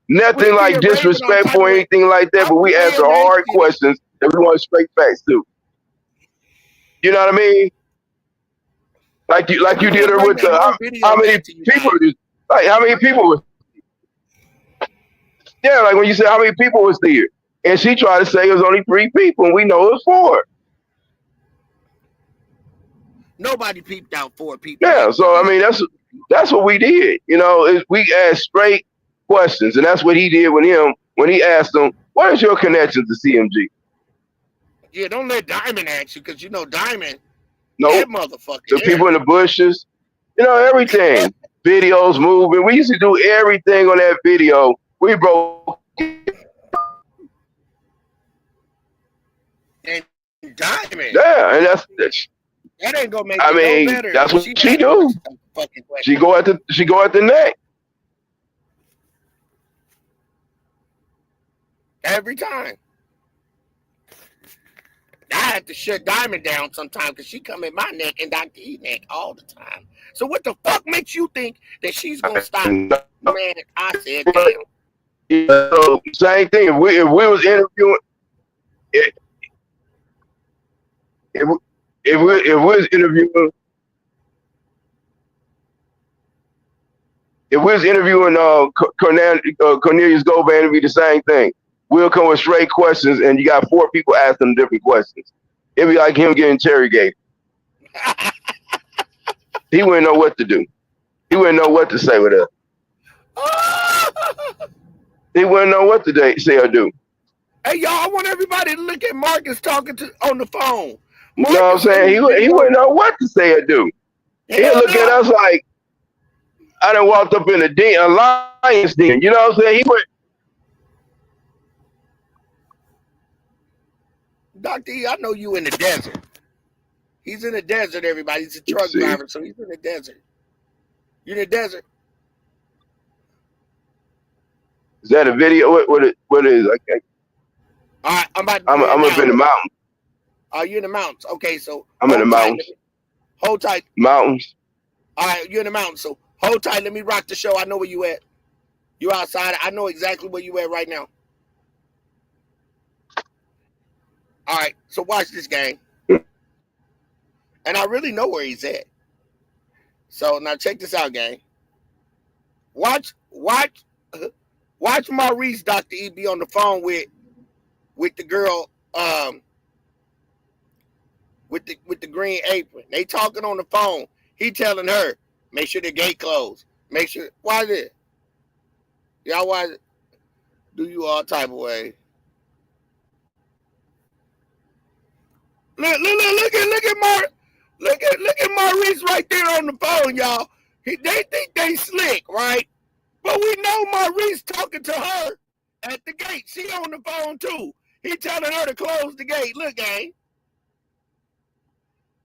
Nothing like disrespectful or anything like that. But we answer hard questions and we want straight facts too. You know what I mean? Like you did her with how many people? Like how many people was? Yeah, like when you said how many people was there, and she tried to say it was only 3 people, and we know it was 4. Nobody peeped out 4 people. Yeah, so I mean that's what we did. You know, we asked straight questions, and that's what he did with him when he asked him, "What is your connection to CMG?" Yeah, don't let Diamond ask you because you know Diamond. No, that motherfucker. The people in the bushes, you know, everything. Videos moving. We used to do everything on that video. We broke. And Diamond. Yeah, and that's that ain't gonna make it no better. That's what she do. She go at the neck. Every time. I had to shut Diamond down sometimes because she come in my neck and Dr. E neck all the time. So what the fuck makes you think that she's gonna stop? Man, I said damn. Same thing. If we was interviewing, if we was interviewing, Cornelius Govan, it'd be the same thing. We'll come with straight questions, and you got 4 people asking different questions. It'd be like him getting interrogated. He wouldn't know what to do. He wouldn't know what to say with us. He wouldn't know what to say or do. Hey, y'all, I want everybody to look at Marcus talking on the phone. You know what I'm saying? He wouldn't know what to say or do. He'll look at us like, I done walked up in a lion's den. You know what I'm saying? He would. Dr. E, I know you in the desert. He's in the desert, everybody. He's a truck driver, so he's in the desert. You in the desert? Is that a video? What is? Okay. All right, I'm up in the mountains. Oh, you in the mountains? Okay, so I'm in the mountains. Hold tight. Mountains. All right, you're in the mountains, so hold tight. Let me rock the show. I know where you at. You outside. I know exactly where you at right now. All right, so watch this game. And I really know where he's at. So now check this out, gang. Watch Maurice, Dr. E, be on the phone with the girl, with the green apron. They talking on the phone. He telling her, make sure the gate closed. Make sure. Why is it? Y'all watch it? Do you all type of way? Look at Maurice right there on the phone, y'all. They think they slick, right? But we know Maurice talking to her at the gate. She on the phone too. He telling her to close the gate. Look, gang.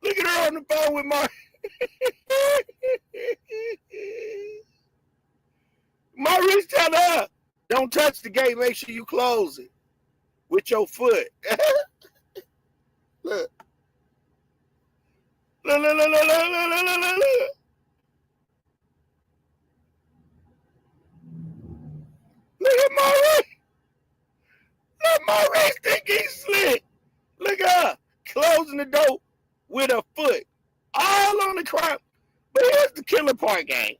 Look at her on the phone with Maurice. Maurice telling her, don't touch the gate. Make sure you close it with your foot. Look. Look. Look at Maurice. Look, Maurice think he's slick. Look at her closing the door with her foot. All on the crime. But here's the killer part, gang.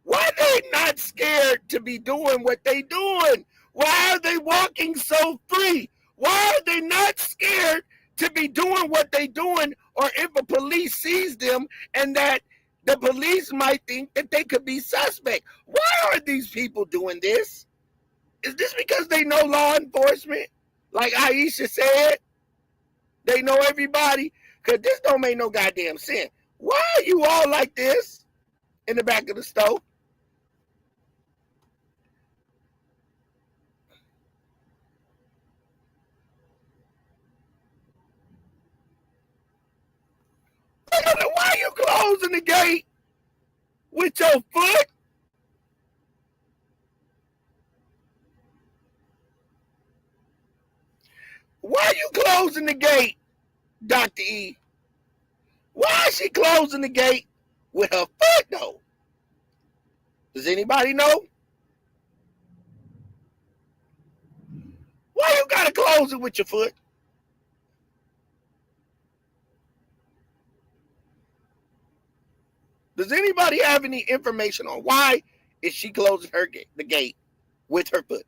Why they not scared to be doing what they doing? Why are they walking so free? Why are they not scared to be doing what they doing? Or if a police sees them and that the police might think that they could be suspect. Why are these people doing this? Is this because they know law enforcement? Like Aisha said, they know everybody? Because this don't make no goddamn sense. Why are you all like this in the back of the stove? Why are you closing the gate with your foot? Why are you closing the gate, Dr. E? Why is she closing the gate with her foot, though? Does anybody know? Why you gotta close it with your foot? Does anybody have any information on why is she closing the gate with her foot?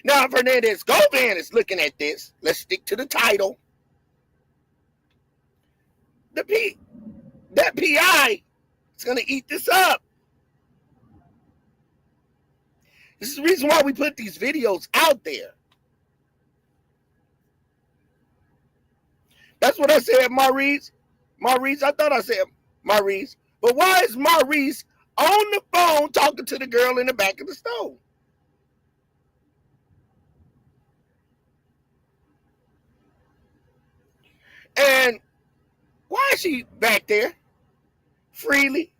Now, if Hernandez Govan is looking at this, let's stick to the title. That PI is going to eat this up. This is the reason why we put these videos out there. That's what I said, Maurice. Maurice, I thought I said Maurice. But why is Maurice on the phone talking to the girl in the back of the stove? And why is she back there freely?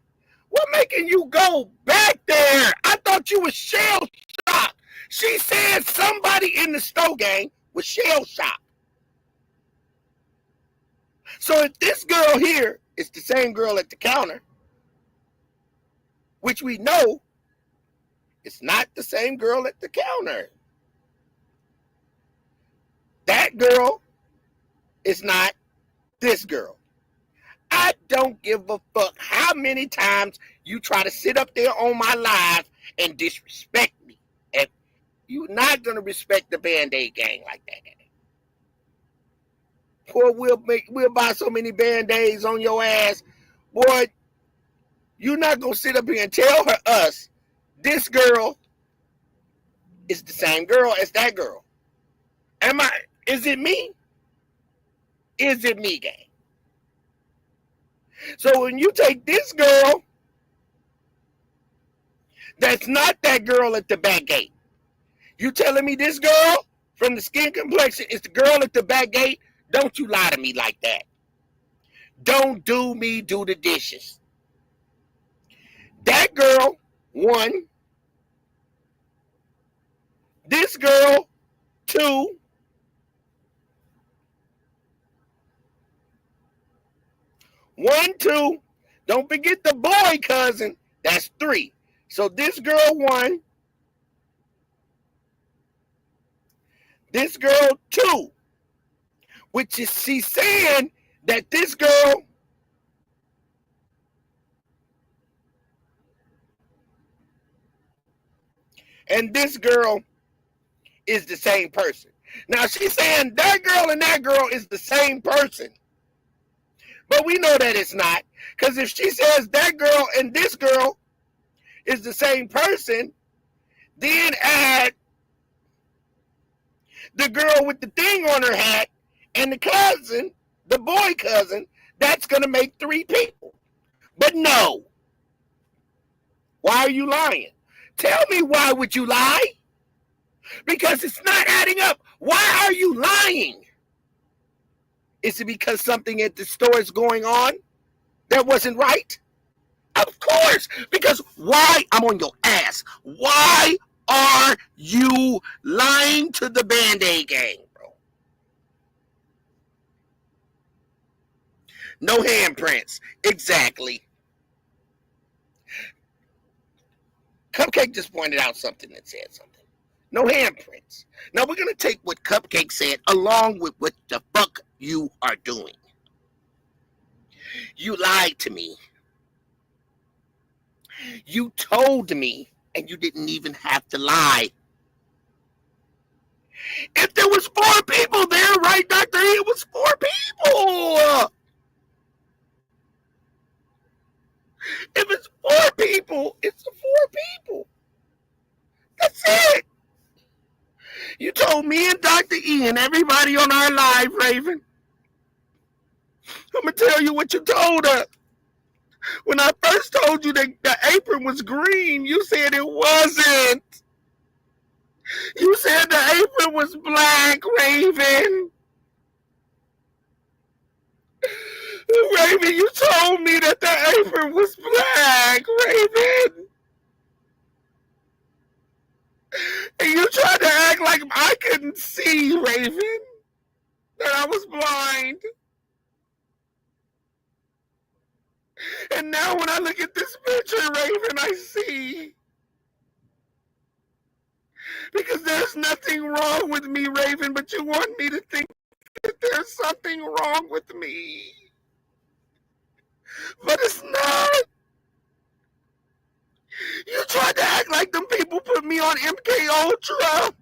What making you go back there? I thought you was shell shocked. She said somebody in the stove gang was shell shocked. So if this girl here is the same girl at the counter, which we know it's not the same girl at the counter. That girl is not this girl. I don't give a fuck how many times you try to sit up there on my live and disrespect me. And you're not going to respect the Band-Aid gang like that. Boy, we'll buy so many Band-Aids on your ass. Boy, you're not going to sit up here and tell us this girl is the same girl as that girl. Is it me? Is it me, gang? So when you take this girl, that's not that girl at the back gate. You telling me this girl from the skin complexion is the girl at the back gate? Don't you lie to me like that. Don't do me do the dishes. That girl, 1. This girl, 2. One, 2. Don't forget the boy cousin. That's 3. So this girl 1. This girl 2. Which is she's saying that this girl and this girl is the same person. Now she's saying that girl and that girl is the same person. But we know that it's not. Because if she says that girl and this girl is the same person, then add the girl with the thing on her hat and the cousin, the boy cousin, that's going to make 3 people. But no. Why are you lying? Tell me, why would you lie? Because it's not adding up. Why are you lying? Is it because something at the store is going on that wasn't right? Of course, because why? I'm on your ass. Why are you lying to the Band-Aid gang, bro? No handprints. Exactly. Cupcake just pointed out something that said something. No handprints. Now we're going to take what Cupcake said along with what the fuck you are doing. You lied to me. You told me, and you didn't even have to lie. If there was 4 people there, right, Dr. E, it was 4 people. If it's 4 people, it's 4 people. That's it. You told me and Dr. E and everybody on our live, Raven. I'm going to tell you what you told us. When I first told you that the apron was green, you said it wasn't. You said the apron was black, Raven. Raven, you told me that the apron was black, Raven. And you tried to act like I couldn't see, Raven. That I was blind. And now when I look at this picture, Raven, I see. Because there's nothing wrong with me, Raven, but you want me to think that there's something wrong with me. But it's not. You tried to act like them people put me on MK Ultra.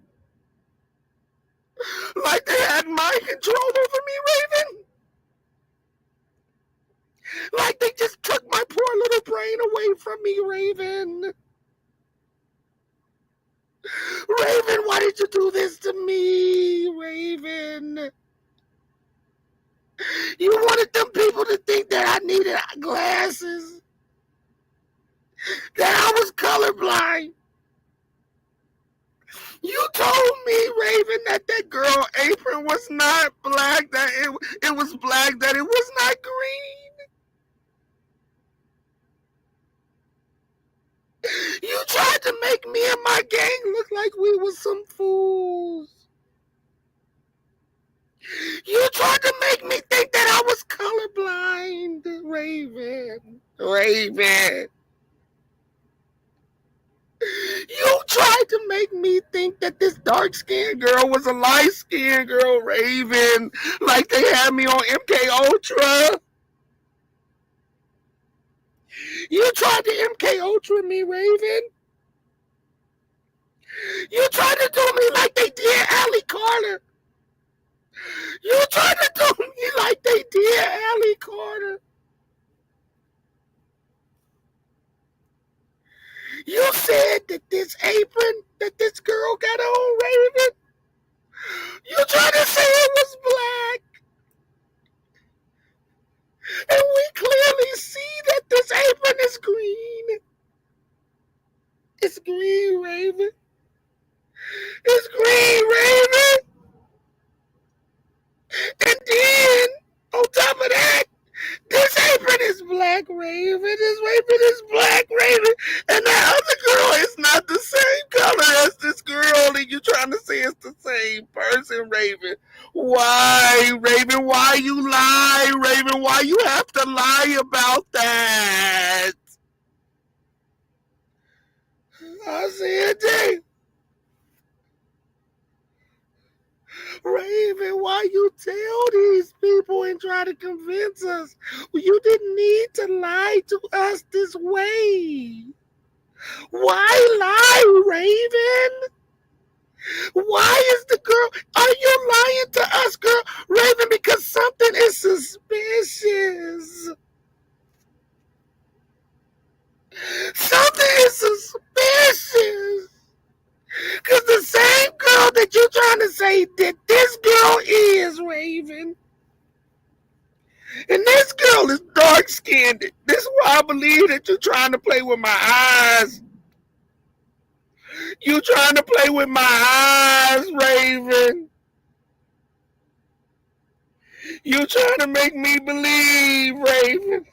Like they had mind control over me, Raven. Like they just took my poor little brain away from me, Raven. Raven, why did you do this to me, Raven? You wanted them people to think that I needed glasses. That I was colorblind. You told me, Raven, that that girl apron was not black, that it was black, that it was not green. You tried to make me and my gang look like we was some fools. You tried to make me think that I was colorblind, Raven. Raven. You tried to make me think that this dark-skinned girl was a light-skinned girl, Raven. Like they had me on MK Ultra. You tried to MK Ultra me, Raven. You tried to do me like they did Allie Carter. You tried to do me like they did Allie Carter. You said that this apron that this girl got on, Raven, you tried to say it was black. And we clearly see that this apron is green. It's green, Raven. It's green, Raven. And then, on top of that, this apron is black, Raven. This apron is black, Raven. And that other girl is not the same color as this girl. And you're trying to say it's the same person, Raven. Why, Raven? Why you lie, Raven? Why you have to lie about that? I said, Jay. Raven, why you tell these people and try to convince us? You didn't need to lie to us this way. Why lie, Raven? Why is the girl, are you lying to us, girl? Raven, because something is suspicious. Something is suspicious. Because the same girl that you're trying to say that this girl is, Raven. And this girl is dark-skinned. This is why I believe that you're trying to play with my eyes. You trying to play with my eyes, Raven. You trying to make me believe, Raven,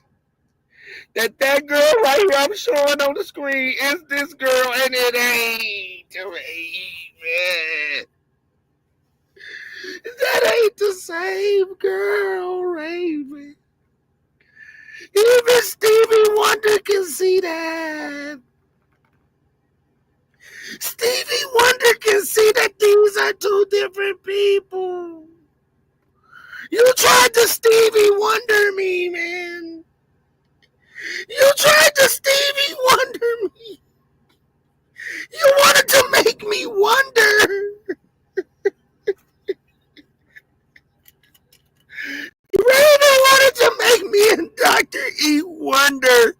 that girl right here I'm showing on the screen is this girl, and it ain't, Raven. That ain't the same girl, Raven. Even Stevie Wonder can see that. Stevie Wonder can see that these are two different people. You tried to Stevie Wonder me, man. You tried to Stevie Wonder me. You wanted to make me wonder. Raven wanted to make me and Dr. E wonder.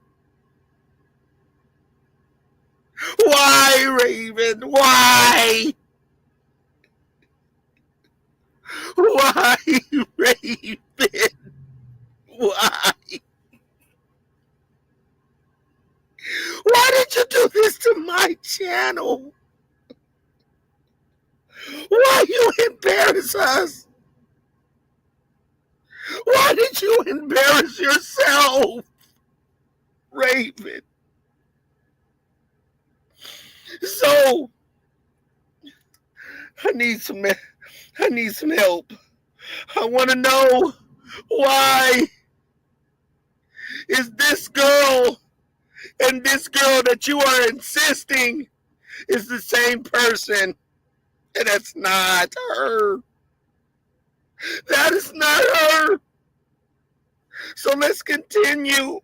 Why, Raven? Why? Why, Raven? Why? Why did you do this to my channel? Why you embarrass us? Why did you embarrass yourself, Raven? So, I need some help. I want to know, why is this girl and this girl that you are insisting is the same person? And that's not her. That is not her. So let's continue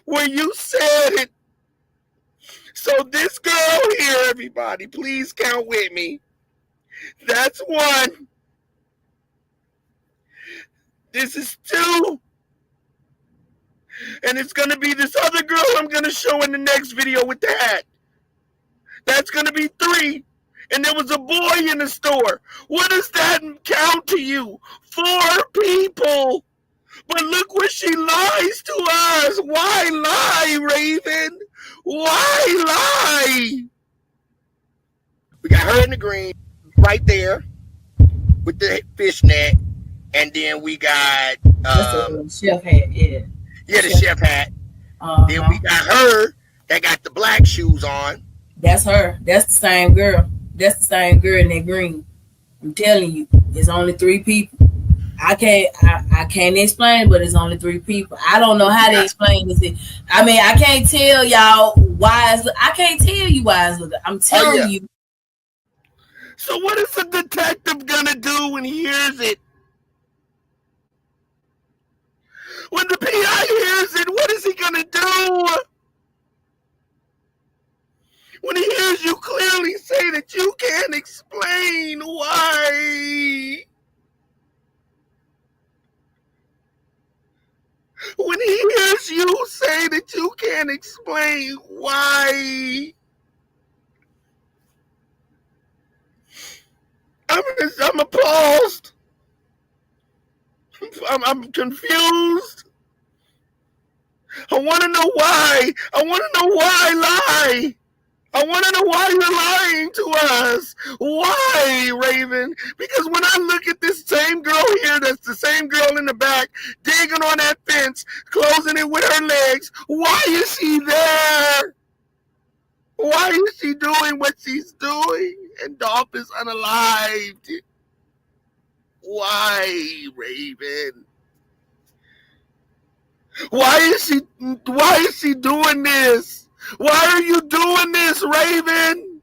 where you said it. So this girl here, everybody, please count with me. That's one. This is two. And it's going to be this other girl I'm going to show in the next video with the hat. That's going to be three. And there was a boy in the store. What does that count to you? 4 people. But look what she lies to us. Why lie, Raven? Why lie? We got her in the green right there with the fishnet. And then we got chef hat, yeah. Yeah, the chef hat. Then we got her that got the black shoes on. That's her. That's the same girl. That's the same girl in that green. I'm telling you, it's only 3 people. I can't explain, but it's only 3 people. I don't know how to explain this. I mean, I can't tell y'all why I can't tell you why it's looking. I'm telling you. So what is the detective gonna do when he hears it? When the PI hears it, what is he gonna do? When he hears you clearly say that you can't explain why. When he hears you say that you can't explain why. I'm appalled. I'm confused. I want to know why. I want to know why lie. I want to know why you're lying to us. Why, Raven? Because when I look at this same girl here, that's the same girl in the back, digging on that fence, closing it with her legs, why is she there? Why is she doing what she's doing? And Dolph is unalived. Why, Raven? Why is she doing this? Why are you doing this, Raven?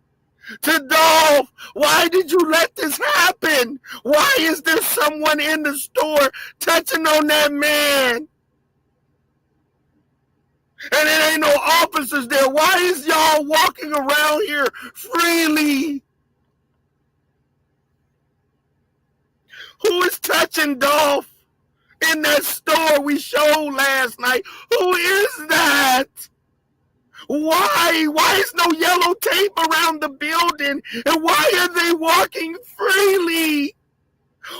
To Dolph, why did you let this happen? Why is there someone in the store touching on that man? And there ain't no officers there. Why is y'all walking around here freely? Who is touching Dolph in that store we showed last night? Who is that? Why? Why is no yellow tape around the building? And why are they walking freely?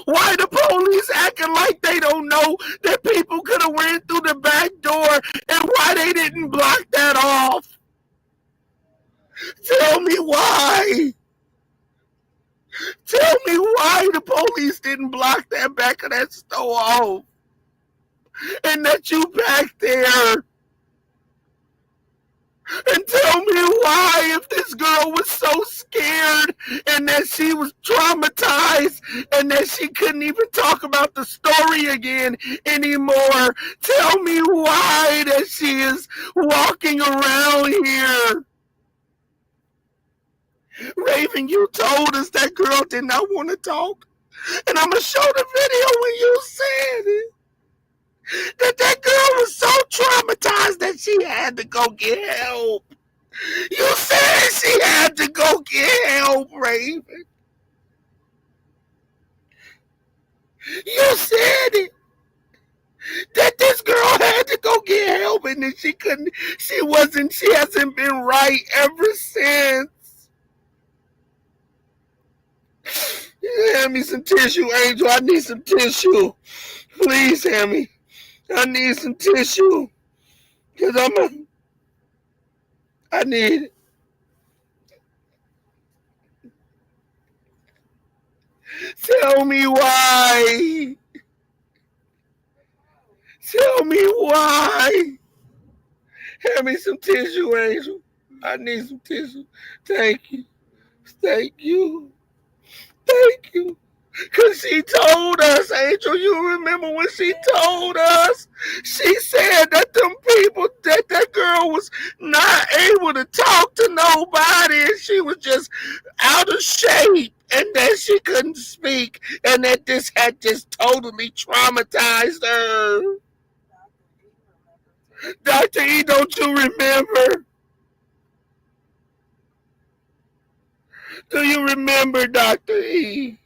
Why the police acting like they don't know that people could have went through the back door, and why they didn't block that off? Tell me why. Tell me why the police didn't block that back of that store off, and that you back there. And tell me why, if this girl was so scared and that she was traumatized and that she couldn't even talk about the story again anymore, tell me why that she is walking around here. Raven, you told us that girl did not want to talk. And I'm going to show the video when you said it. That girl was so traumatized that she had to go get help. You said she had to go get help, Raven. You said it. That this girl had to go get help and that she hasn't been right ever since. Hand me some tissue, Angel. I need some tissue. Please, hand me. I need some tissue. Because I need it. Tell me why. Tell me why. Hand me some tissue, Angel. I need some tissue. Thank you. Thank you. Thank you. Because she told us, Angel, you remember when she told us? She said that them people, that girl was not able to talk to nobody and she was just out of shape and that she couldn't speak and that this had just totally traumatized her. Dr. E, don't you remember? Do you remember, Dr. E?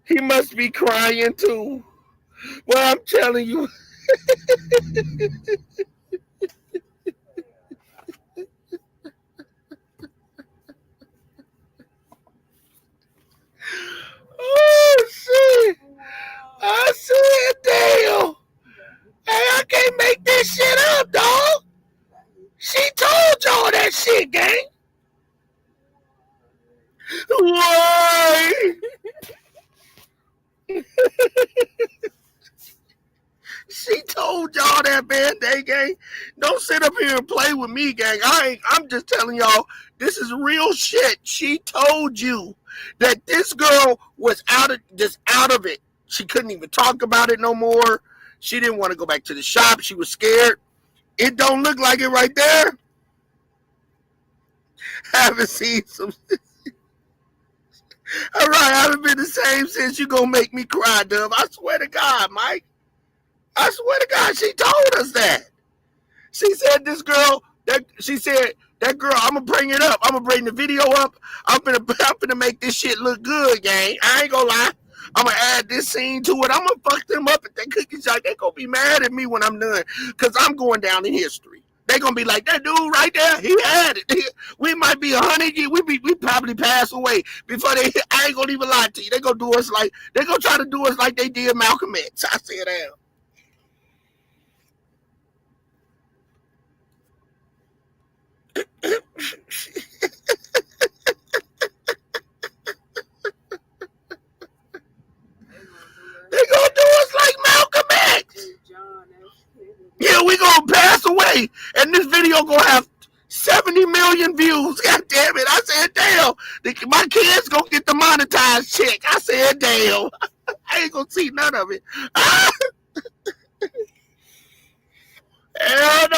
He must be crying too. Well, I'm telling you. Oh, shit. I said, damn. Hey, I can't make this shit up, dog. She told y'all that shit, gang. Why? She told y'all that, man, they gang. Don't sit up here and play with me, gang. I'm just telling y'all, this is real shit. She told you that this girl was out of it. She couldn't even talk about it no more. She didn't want to go back to the shop. She was scared. It don't look like it right there. Haven't seen some. All right, I haven't been the same since. You gonna make me cry, Dub. I swear to God, Mike. I swear to God, she told us that. She said this girl, that girl, I'm gonna bring it up. I'm gonna bring the video up. I'm gonna make this shit look good, gang. I ain't gonna lie. I'm gonna add this scene to it. I'm gonna fuck them up at that cookie shop. They gonna be mad at me when I'm done, cause I'm going down in history. They gonna be like, that dude right there, he had it. We might be 100 years, we probably pass away before they. I ain't gonna even lie to you. They gonna try to do us like they did Malcolm X. I said that. They gonna do us like Malcolm X. Yeah, we gonna pass away, and this video gonna have 70 million views. God damn it! I said, damn. My kids gonna get the monetized check. I said, damn. I ain't gonna see none of it. And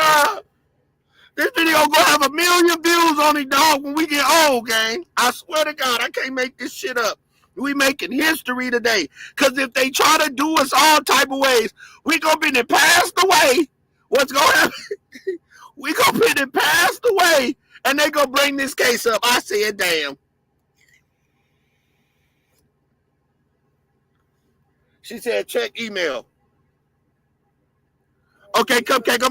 this video gonna have 1 million views on it, dog, when we get old, gang. I swear to God, I can't make this shit up. We making history today. Because if they try to do us all type of ways, we gonna be passed away. What's gonna happen? We gonna be passed away, and they gonna bring this case up. I said, damn. She said, check email. Okay, Cupcake,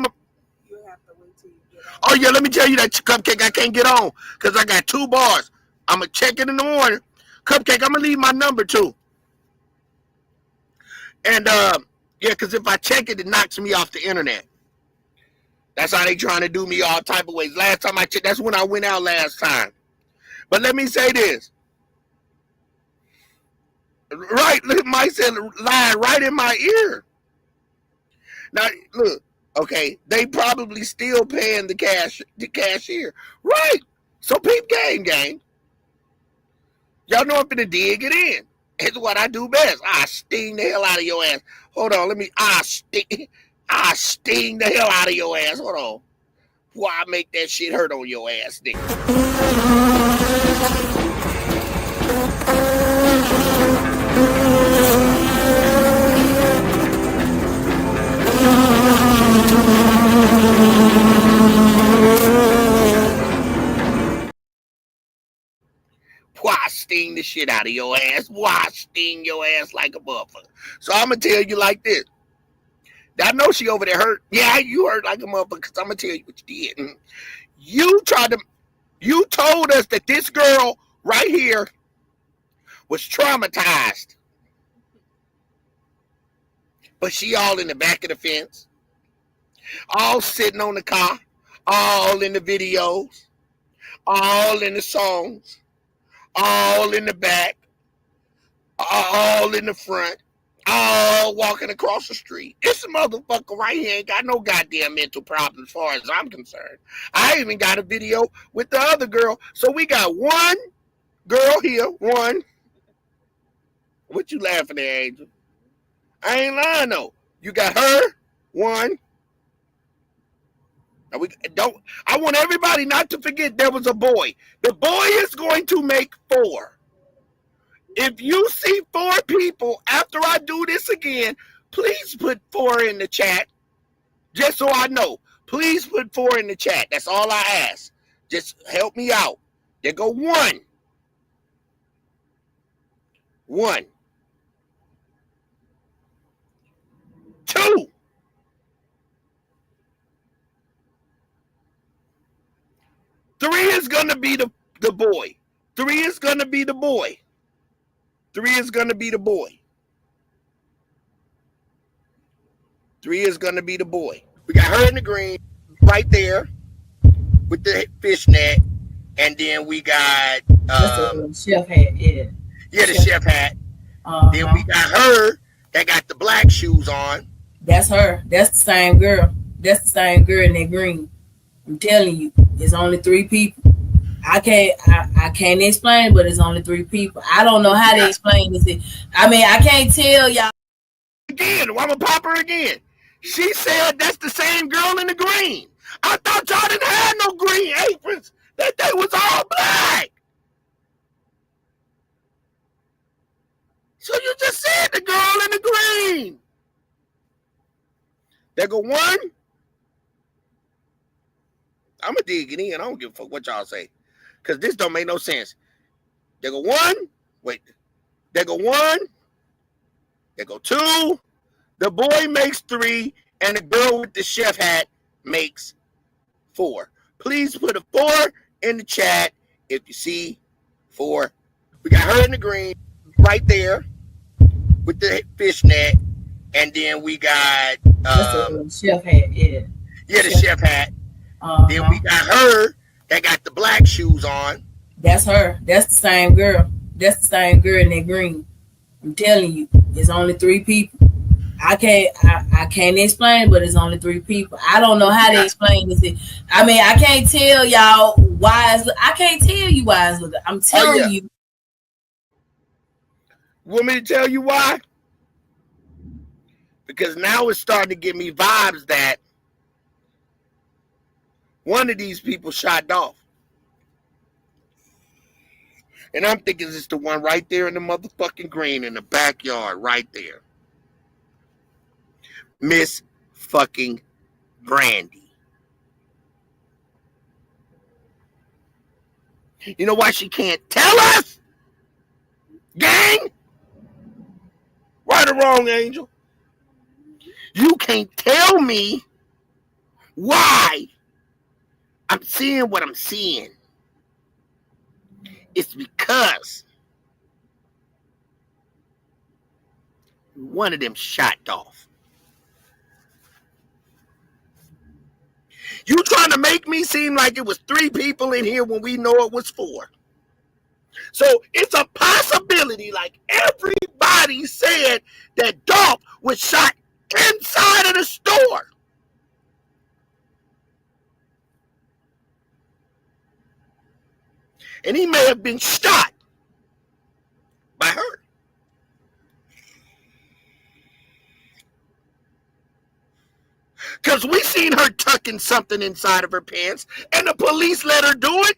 You have to wait till you get on. Oh, yeah, let me tell you that, Cupcake, I can't get on because I got 2 bars. I'm going to check it in the morning. Cupcake, I'm going to leave my number, too. And, yeah, because if I check it, it knocks me off the internet. That's how they trying to do me all type of ways. Last time I checked, that's when I went out last time. But let me say this. Right, Mike said lying right in my ear. Now, look, okay, they probably still paying the cashier. Right. So peep game. Y'all know I'm finna dig it in. It's what I do best. I sting the hell out of your ass. Hold on, I sting the hell out of your ass. Hold on. Why I make that shit hurt on your ass, nigga? Why sting the shit out of your ass? Why sting your ass like a motherfucker? So I'm gonna tell you like this. I know she over there hurt. Yeah, you hurt like a motherfucker. Cause I'm gonna tell you what you did. You told us that this girl right here was traumatized, but she all in the back of the fence, all sitting on the car, all in the videos, all in the songs, all in the back, all in the front, all walking across the street. This motherfucker right here ain't got no goddamn mental problems as far as I'm concerned. I even got a video with the other girl. So we got one girl here, one. What you laughing at, Angel? I ain't lying though. You got her, one. Now I want everybody not to forget there was a boy. The boy is going to make 4. If you see 4 people after I do this again, please put 4 in the chat. Just so I know. Please put 4 in the chat. That's all I ask. Just help me out. There go 1. 1. 2. 3 is gonna be the boy. 3 is gonna be the boy. 3 is gonna be the boy. 3 is gonna be the boy. We got her in the green right there with the fishnet, and then we got chef hat, yeah. Yeah, the chef hat. Then we got her that got the black shoes on. That's her. That's the same girl. That's the same girl in that green. I'm telling you, it's only 3 people. I can't explain, but it's only 3 people. I don't know how to explain this. I mean, I can't tell y'all. Again, I'm gonna pop her again. She said that's the same girl in the green. I thought y'all didn't have no green aprons. That they was all black. So you just said the girl in the green. There go 1. I'm gonna dig it in. I don't give a fuck what y'all say, cause this don't make no sense. There go 1. Wait. There go 1. There go 2. The boy makes 3, and the girl with the chef hat makes 4. Please put a 4 in the chat if you see 4. We got her in the green right there with the fishnet, and then we got chef hat, yeah. Yeah, the chef hat. Then we got her that got the black shoes on. That's her. That's the same girl. That's the same girl in that green. I'm telling you, it's only 3 people. I can't explain, but it's only 3 people. I don't know how to explain this. I mean, I can't tell y'all why. I can't tell you why. I'm telling you. Want me to tell you why? Because now it's starting to give me vibes that one of these people shot off. And I'm thinking it's the one right there in the motherfucking green in the backyard right there. Miss fucking Brandy. You know why she can't tell us? Gang? Right or wrong, Angel? You can't tell me why I'm seeing what I'm seeing, it's because one of them shot off. You trying to make me seem like it was 3 people in here when we know it was 4. So it's a possibility, like everybody said, that Dolph was shot inside of the store. And he may have been shot by her. Because we seen her tucking something inside of her pants, and the police let her do it.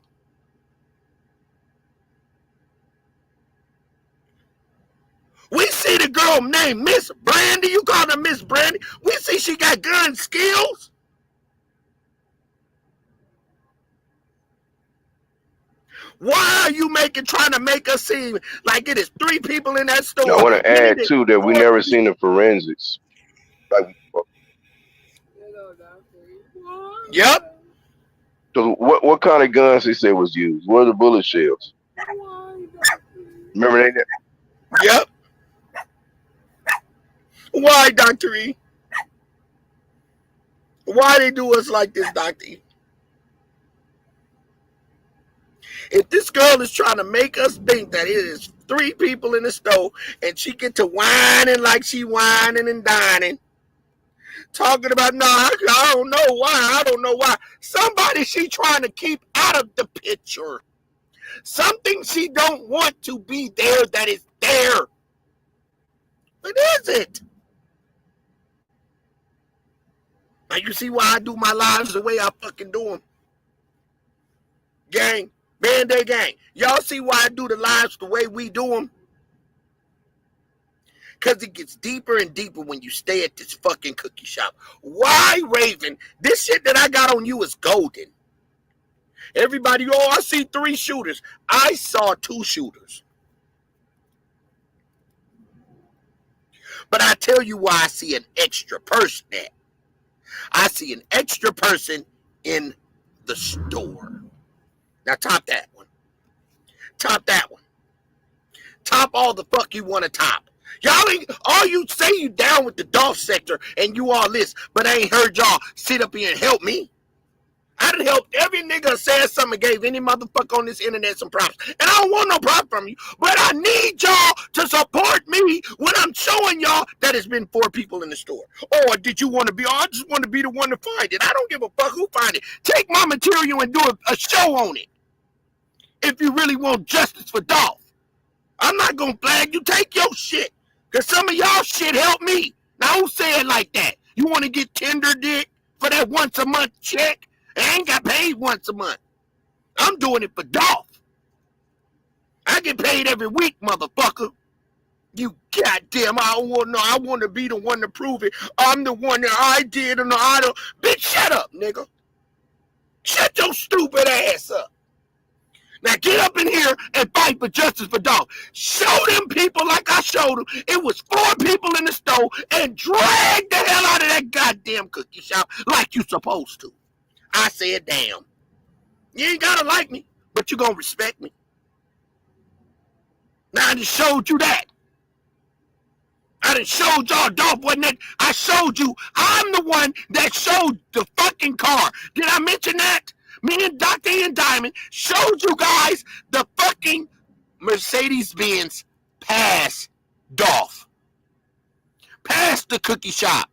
We see the girl named Miss Brandy. You call her Miss Brandy. We see she got gun skills. Why are you trying to make us seem like it is 3 people in that store? I want to add too that we never seen the forensics. Like, Yep. so what kind of guns they say was used? What are the bullet shells? Remember they? Yep. Why, Dr. E? Why they do us like this, Dr. E? If this girl is trying to make us think that it is 3 people in the store and she get to whining like she whining and dining, talking about, no, I don't know why, I don't know why. Somebody she trying to keep out of the picture. Something she don't want to be there that is there. What is it? Now you see why I do my lives the way I fucking do them. Gang, Band-Aid gang. Y'all see why I do the lives the way we do them? Because it gets deeper and deeper when you stay at this fucking cookie shop. Why, Raven? This shit that I got on you is golden. Everybody, oh, I see 3 shooters. I saw 2 shooters. But I tell you why I see an extra person at. I see an extra person in the store. Now top that one. Top that one. Top all the fuck you want to top. Y'all ain't, all you say you down with the Dolph sector and you all this, but I ain't heard y'all sit up here and help me. I done helped every nigga said something, gave any motherfucker on this internet some props. And I don't want no props from you, but I need y'all to support me when I'm showing y'all that it's been 4 people in the store. Or did you want to be, oh, I just want to be the one to find it. I don't give a fuck who find it. Take my material and do a show on it. If you really want justice for Dolph. I'm not going to flag you. Take your shit. Because some of y'all shit help me. Now, who say it like that? You want to get tender dick for that once a month check? I ain't got paid once a month. I'm doing it for Dolph. I get paid every week, motherfucker. You goddamn, I want to be the one to prove it. I'm the one that I did and I don't. Bitch, shut up, nigga. Shut your stupid ass up. Now get up in here and fight for justice for Dolph. Show them people like I showed them. It was 4 people in the store and drag the hell out of that goddamn cookie shop like you supposed to. I said, damn. You ain't gotta like me, but you gonna respect me. Now I just showed you that. I done showed y'all Dolph wasn't that. I showed you. I'm the one that showed the fucking car. Did I mention that? Me and Dr. Ian Diamond showed you guys the fucking Mercedes-Benz past Dolph. Past the cookie shop.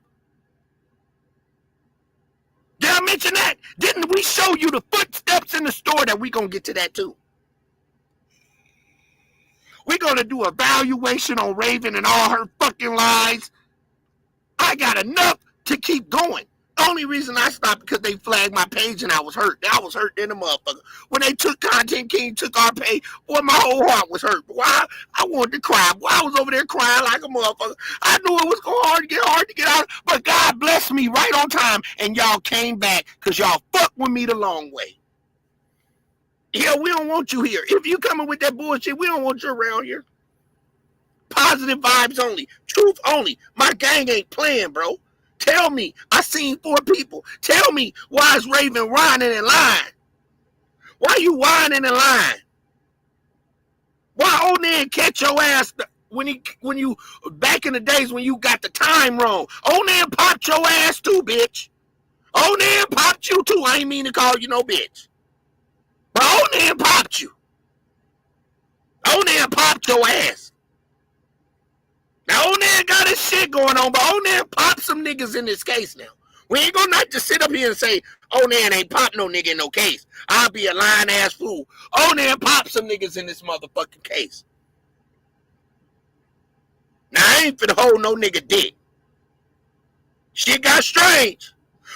Did I mention that? Didn't we show you the footsteps in the store that we gonna get to that too? We're gonna do a valuation on Raven and all her fucking lies. I got enough to keep going. Only reason I stopped because they flagged my page and I was hurt. I was hurt in the motherfucker. When they took Content King, took our page, boy, my whole heart was hurt. Why? I wanted to cry. Boy, I was over there crying like a motherfucker. I knew it was going hard to get out, but God blessed me right on time, and y'all came back because y'all fucked with me the long way. Yeah, we don't want you here. If you coming with that bullshit, we don't want you around here. Positive vibes only. Truth only. My gang ain't playing, bro. Tell me, I seen 4 people. Tell me, why is Raven whining and lying? Why you whining and lying? Why Onan catch your ass when you back in the days when you got the time wrong? Onan popped your ass too, bitch. Onan popped you too. I ain't mean to call you no bitch. But Onan popped you. Onan popped your ass. Now Onan got his shit going on, but Onan popped some niggas in this case now. We ain't gonna not just sit up here and say Onan ain't popped no nigga in no case. I'll be a lying ass fool. Onan popped some niggas in this motherfucking case. Now I ain't finna hold no nigga dick. Shit got strange.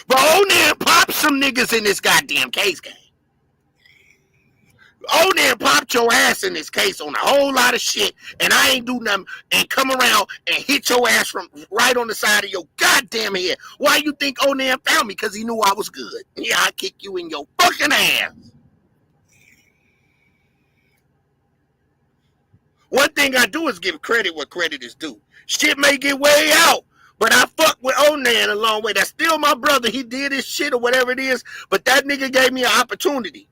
But Onan popped some niggas in this goddamn case, gang. Onan popped your ass in this case on a whole lot of shit, and I ain't do nothing and come around and hit your ass from right on the side of your goddamn head. Why you think Onan found me? Because he knew I was good. Yeah, I kick you in your fucking ass. One thing I do is give credit where credit is due. Shit may get way out, but I fuck with Onan a long way. That's still my brother. He did his shit or whatever it is, but that nigga gave me an opportunity.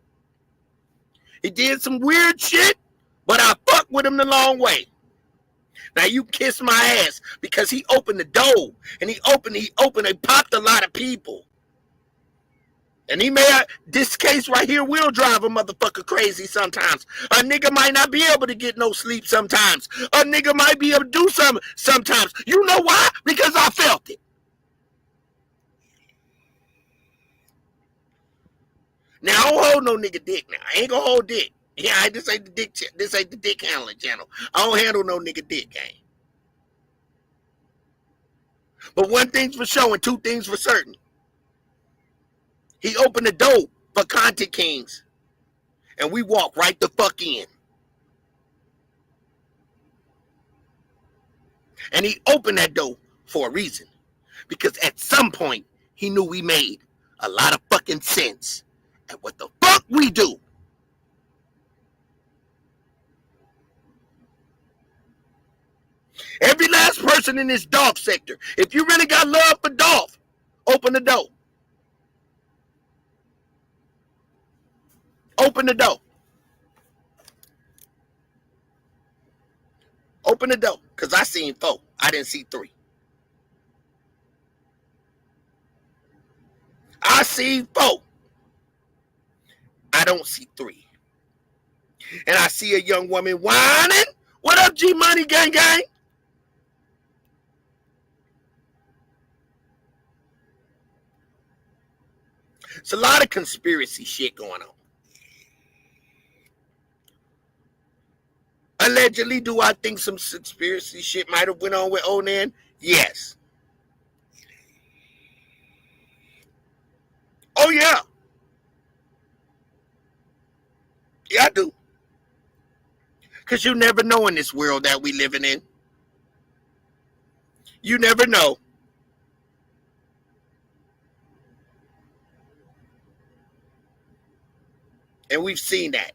He did some weird shit, but I fuck with him the long way. Now you kiss my ass because he opened the door and he popped a lot of people. And this case right here will drive a motherfucker crazy sometimes. A nigga might not be able to get no sleep sometimes. A nigga might be able to do something sometimes. You know why? Because I felt it. Now I don't hold no nigga dick now. I ain't gonna hold dick. Yeah, this ain't the dick handling channel. I don't handle no nigga dick, gang. But one thing's for sure and 2 things for certain. He opened the door for Content Kings. And we walk right the fuck in. And he opened that door for a reason. Because at some point, he knew we made a lot of fucking sense at what the fuck we do. Every last person in this Dolph sector, if you really got love for Dolph, open the door. Open the door. Open the door. Because I seen 4. I didn't see 3. I see 4. I don't see 3. And I see a young woman whining. What up, G Money Gang Gang? It's a lot of conspiracy shit going on. Allegedly, do I think some conspiracy shit might have went on with Onan? Yes. Oh, yeah. Yeah, I do. Because you never know in this world that we living in. You never know. And we've seen that.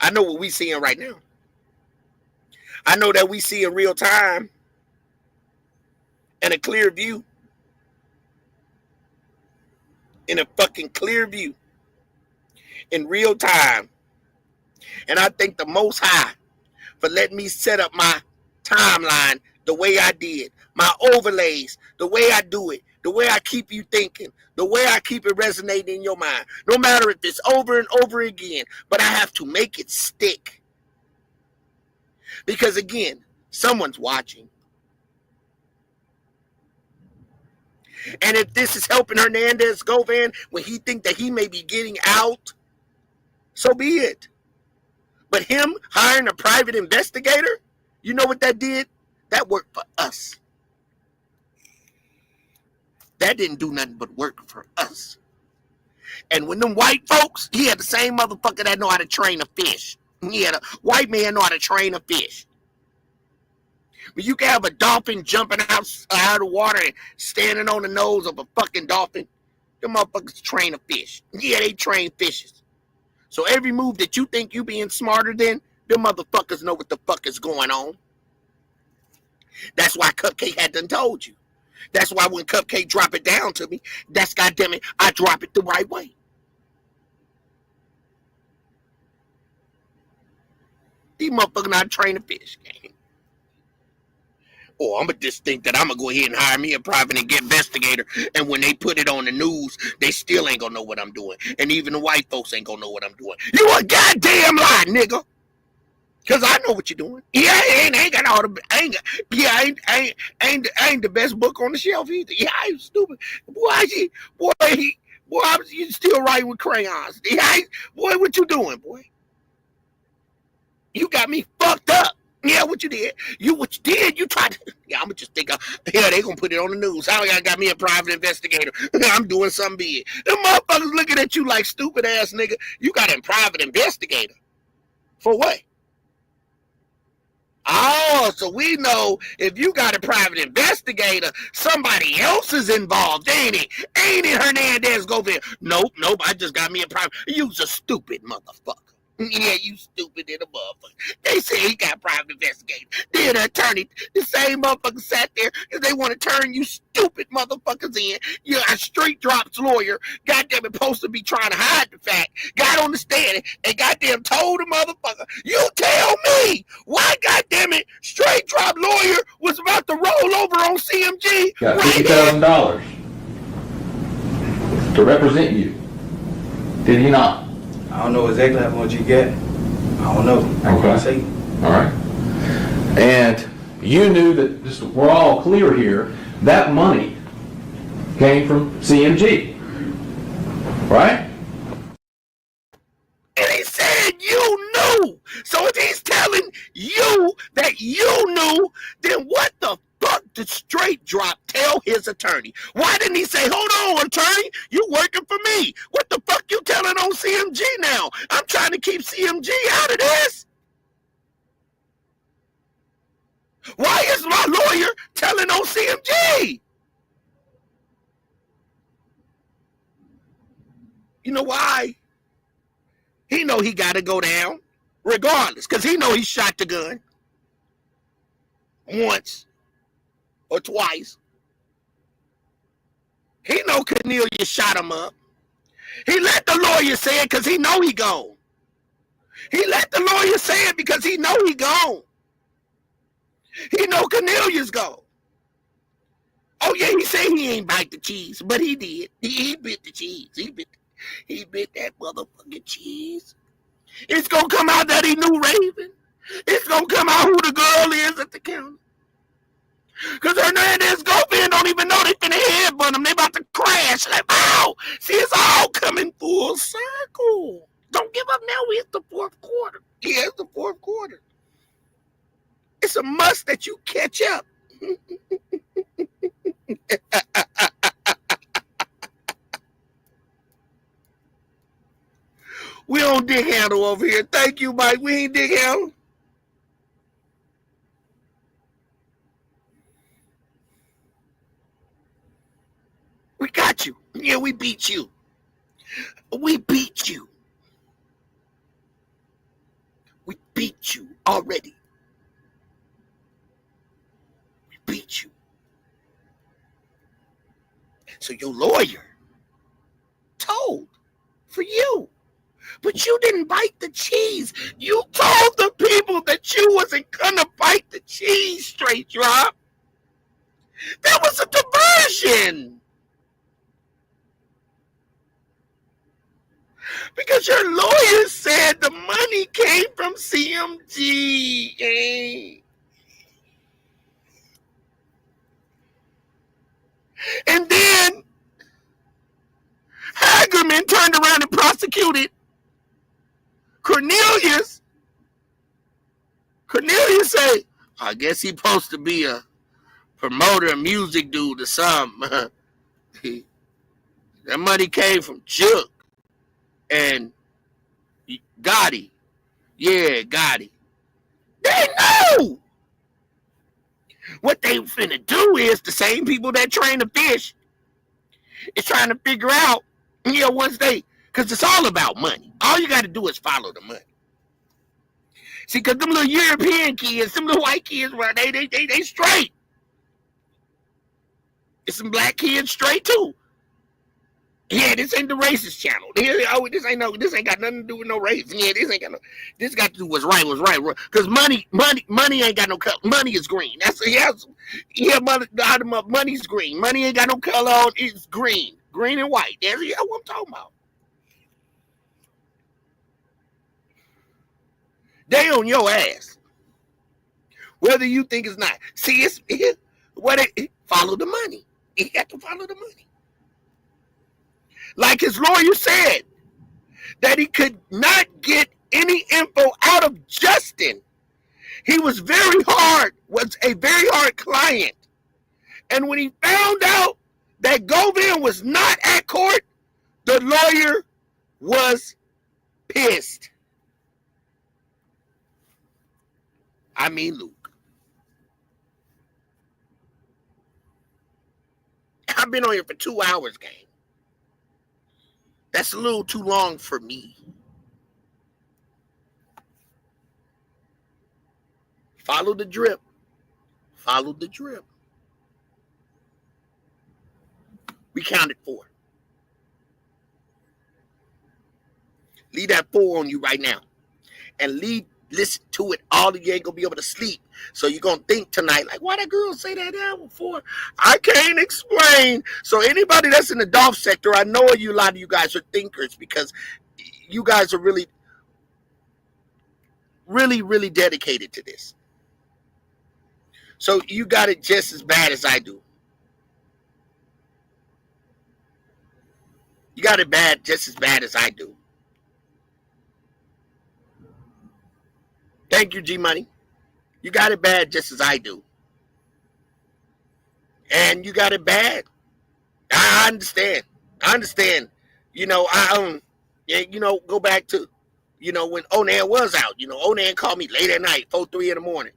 I know what we seeing right now. I know that we see in real time and a clear view. In a fucking clear view. In real time. And I thank the Most High for letting me set up my timeline the way I did. My overlays, the way I do it. The way I keep you thinking. The way I keep it resonating in your mind. No matter if it's over and over again. But I have to make it stick. Because again, someone's watching. And if this is helping Hernandez Govan when he think that he may be getting out, so be it. But him hiring a private investigator, you know what that did? That worked for us. That didn't do nothing but work for us. And when them white folks, he had the same motherfucker that know how to train a fish. He had a white man know how to train a fish. But you can have a dolphin jumping out of the water and standing on the nose of a fucking dolphin. Them motherfuckers train a fish. Yeah, they train fishes. So every move that you think you being smarter than, them motherfuckers know what the fuck is going on. That's why Cupcake had done told you. That's why when Cupcake drop it down to me, that's goddamn it, I drop it the right way. These motherfuckers not trained to fish, gang. Or I'm gonna just think that I'm gonna go ahead and hire me a private investigator, and when they put it on the news, they still ain't gonna know what I'm doing, and even the white folks ain't gonna know what I'm doing. You a goddamn lie, nigga. Cause I know what you're doing. Yeah, I ain't got all the, I ain't the best book on the shelf either. Yeah, I ain't stupid. Boy, you still writing with crayons. Yeah, boy, what you doing, boy? You got me fucked up. Yeah, what you did? What you did? You tried to. Yeah, I'm gonna just think. Yeah, they gonna put it on the news. How y'all got me a private investigator? I'm doing something big. Them motherfuckers looking at you like stupid ass nigga. You got a private investigator for what? Oh, so we know if you got a private investigator, somebody else is involved, ain't it? Ain't it, Hernandez Governor? Nope. I just got me a private. You's a stupid motherfucker. Yeah, you stupid in a motherfucker. They say he got private investigator. Then the attorney, the same motherfucker sat there because they want to turn you stupid motherfuckers in. You're a straight drops lawyer. Goddamn it, supposed to be trying to hide the fact. Got on the stand and goddamn told the motherfucker, you tell me why goddamn it, straight drop lawyer was about to roll over on CMG. Got right $50,000 to represent you. Did he not? I don't know exactly how much you get. I don't know. I can't say. All right. And you knew that, just we're all clear here, that money came from CMG, right? And he said you knew. So if he's telling you that you knew, then what the fuck did Straight Drop tell his attorney? Why didn't he say, hold on, attorney, you working for me? What the fuck you telling on CMG now? I'm trying to keep CMG out of this. Why is my lawyer telling on CMG? You know why? He know he got to go down regardless, because he know he shot the gun once or twice. He know Cornelia shot him up. He let the lawyer say it because he know he gone. He let the lawyer say it because he know he gone. He know Cornelia's gone. Oh yeah, he say he ain't bite the cheese, but he did. He bit the cheese. He bit that motherfucking cheese. It's gonna come out that he knew Raven. It's gonna come out who the girl is at the counter. Because Hernandez Goffin don't even know they finna headbutt him. They about to crash. Like, wow. See, it's all coming full circle. Don't give up now. We hit the fourth quarter. Yeah, it's the fourth quarter. It's a must that you catch up. We on Dick Handle over here. Thank you, Mike. We ain't Dick Handle. We got you. Yeah, we beat you. We beat you. We beat you already. We beat you. So your lawyer told for you. But you didn't bite the cheese. You told the people that you wasn't gonna bite the cheese, Straight Drop. That was a diversion. Because your lawyer said the money came from CMG. And then Hagerman turned around and prosecuted Cornelius. Cornelius said, I guess he's supposed to be a promoter, a music dude or something. That money came from Chuck and Gotti. Yeah, Gotti. They know. What they finna do is the same people that train the fish is trying to figure out, once they, because it's all about money. All you got to do is follow the money. See, because them little European kids, them little white kids, they straight. It's some black kids straight too. Yeah, this ain't the racist channel. This ain't got nothing to do with no race. Yeah, this got to do what's right. Because money ain't got no color. Money is green. Money's green. Money ain't got no color on. It's green and white. That's what I'm talking about. They on your ass, whether you think it's not. See, follow the money. You got to follow the money. Like his lawyer said, that he could not get any info out of Justin. He was a very hard client. And when he found out that Govan was not at court, the lawyer was pissed. I mean, Luke. I've been on here for 2 hours, gang. That's a little too long for me. Follow the drip. Follow the drip. We counted 4. Leave that 4 on you right now. And listen to it all. You ain't going to be able to sleep. So you're going to think tonight, like, why that girl say that album for? I can't explain. So anybody that's in the Dolph sector, I know a lot of you guys are thinkers because you guys are really, really, really dedicated to this. So you got it just as bad as I do. You got it just as bad as I do. Thank you, G Money. You got it bad just as I do. And you got it bad. I understand. Go back to, when Onan was out. Onan called me late at night, 4-3 in the morning.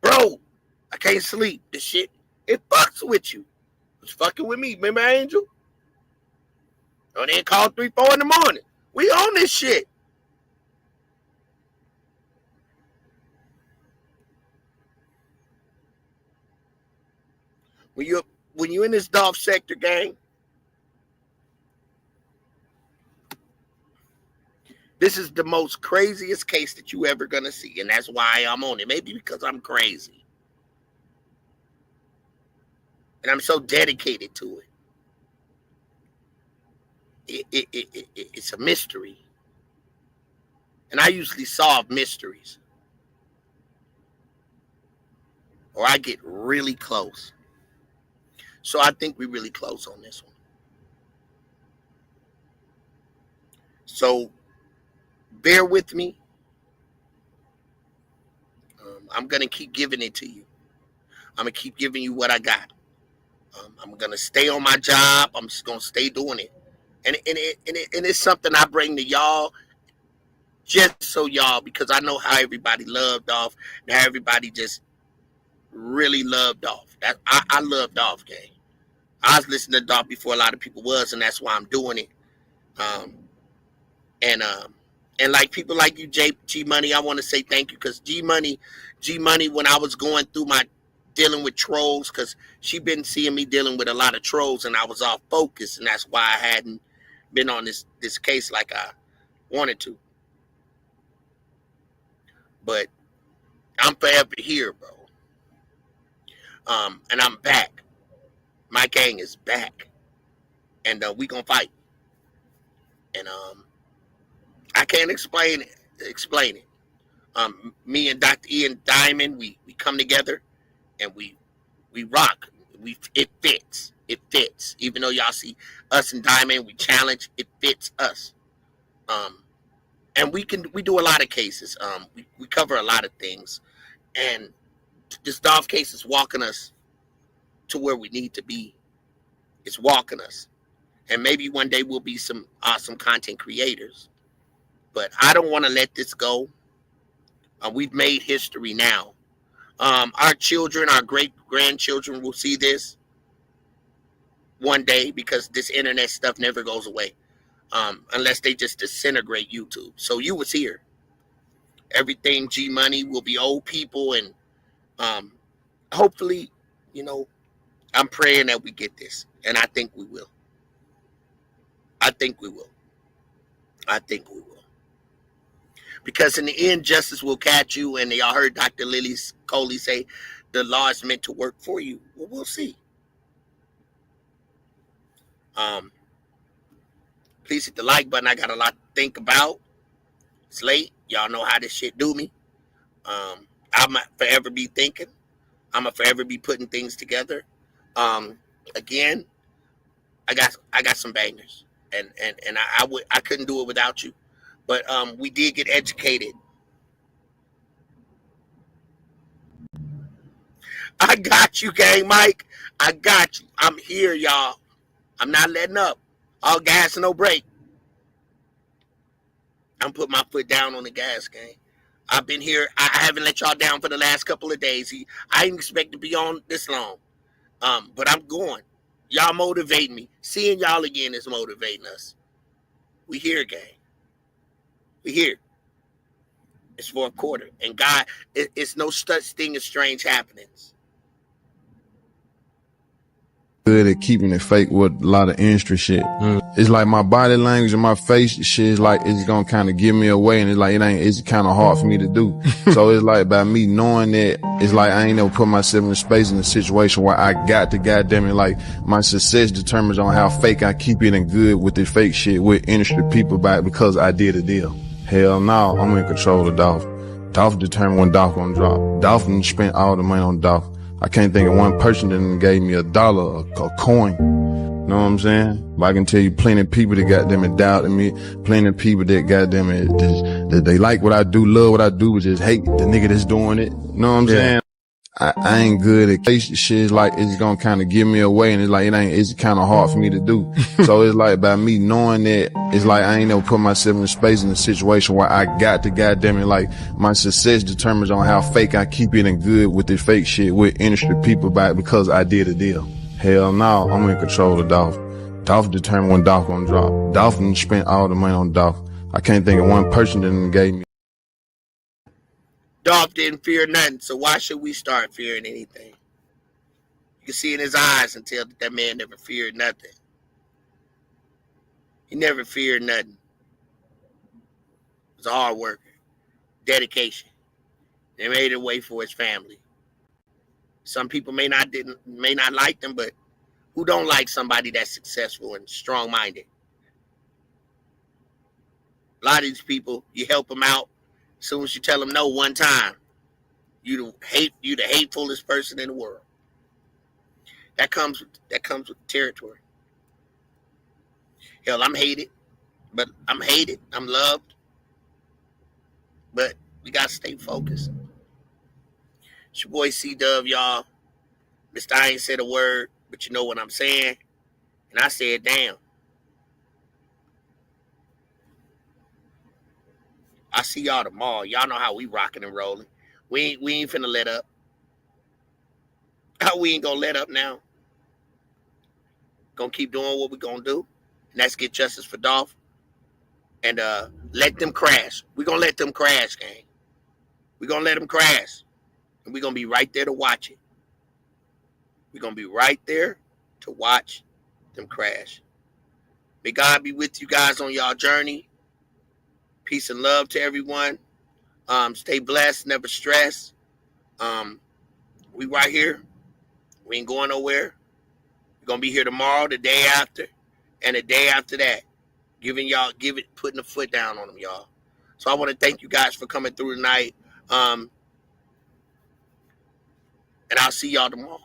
Bro, I can't sleep. This shit, it fucks with you. It's fucking with me. Remember, Angel? Onan called 3-4 in the morning. We on this shit. When you're in this Dolph sector, gang, this is the most craziest case that you ever gonna see, and that's why I'm on it. Maybe because I'm crazy, and I'm so dedicated to it. It's a mystery, and I usually solve mysteries, or I get really close. So I think we're really close on this one. So bear with me. I'm going to keep giving it to you. I'm going to keep giving you what I got. I'm going to stay on my job. I'm just going to stay doing it. And it's something I bring to y'all just so y'all, because I know how everybody loved Dolph and how everybody just really loved Dolph. I love Dolph, gang. I was listening to Dolph before a lot of people was, and that's why I'm doing it. And like people like you, G Money, I want to say thank you, because G Money, when I was going through my dealing with trolls, because she been seeing me dealing with a lot of trolls, and I was off focus, and that's why I hadn't been on this case like I wanted to. But I'm forever here, bro. And I'm back. My gang is back, and we gonna fight. And I can't explain it. Me and Dr. Ian Diamond, we come together and we rock. It fits. Even though y'all see us and Diamond, we challenge. It fits us. And we do a lot of cases. We cover a lot of things, and this Dolph case is walking us to where we need to be. It's walking us, and maybe one day we'll be some awesome content creators. But I don't want to let this go. We've made history now. Our children, our great-grandchildren will see this one day, because this internet stuff never goes away unless they just disintegrate YouTube. So you was here. Everything G Money will be old people, and hopefully, I'm praying that we get this, and I think we will. I think we will. I think we will. Because in the end, justice will catch you, and y'all heard Dr. Lily Coley say the law is meant to work for you. Well, we'll see. Please hit the like button. I got a lot to think about. It's late. Y'all know how this shit do me. I'm forever be thinking. I'm gonna forever be putting things together. Again, I got some bangers, and I couldn't do it without you. But we did get educated. I got you, gang, Mike. I got you. I'm here, y'all. I'm not letting up. All gas, no brake. I'm putting my foot down on the gas, gang. I've been here. I haven't let y'all down for the last couple of days. I didn't expect to be on this long. But I'm going. Y'all motivate me. Seeing y'all again is motivating us. We here, gang. We here. It's for a quarter. And God, it's no such thing as strange happenings. Good at keeping it fake with a lot of industry shit. It's like my body language and my face shit is like, it's gonna kind of give me away, and it's kind of hard for me to do. So it's like, by me knowing that, it's like I ain't never put myself in a space in a situation where I got to, goddamn it, like my success determines on how fake I keep it and good with this fake shit with industry people because I did a deal. Hell no, I'm in control of Dolph. Dolph determined when Dolph gonna drop. Dolph spent all the money on Dolph. I can't think of one person that gave me $1, a coin. You know what I'm saying? But I can tell you plenty of people that goddamn it doubted me. Plenty of people that goddamn it, that they like what I do, love what I do, but just hate the nigga that's doing it. You know what I'm saying? I ain't good at shit. Like, it's gonna kind of give me away, and it's kind of hard for me to do. So it's like, by me knowing that, it's like I ain't never put myself in a space in a situation where I got to, goddamn it, like my success determines on how fake I keep it and good with this fake shit with industry people because I did a deal. Hell no, I'm in control of Dolph. Dolph determined when Dolph gonna drop. Dolph spent all the money on Dolph. I can't think of one person that gave me. Dolph didn't fear nothing, so why should we start fearing anything? You can see in his eyes and tell that man never feared nothing. He never feared nothing. He was a hard worker, dedication. They made a way for his family. Some people may not like them, but who don't like somebody that's successful and strong-minded? A lot of these people, you help them out. As soon as you tell them no one time, you the hatefulest person in the world. That comes with territory. Hell, I'm hated, but I'm hated. I'm loved, but we gotta stay focused. It's your boy C-Dub, y'all. Mr. I ain't said a word, but you know what I'm saying, and I said, damn. I see y'all tomorrow. Y'all know how we rocking and rolling. We ain't finna let up. We ain't gonna let up now. Gonna keep doing what we gonna do, and that's get justice for Dolph, and let them crash. We gonna let them crash, gang. We gonna let them crash, and we gonna be right there to watch it. We gonna be right there to watch them crash. May God be with you guys on y'all journey. Peace and love to everyone. Stay blessed, never stress. We right here. We ain't going nowhere. We're gonna be here tomorrow, the day after, and the day after that. Putting the foot down on them, y'all. So I want to thank you guys for coming through tonight. And I'll see y'all tomorrow.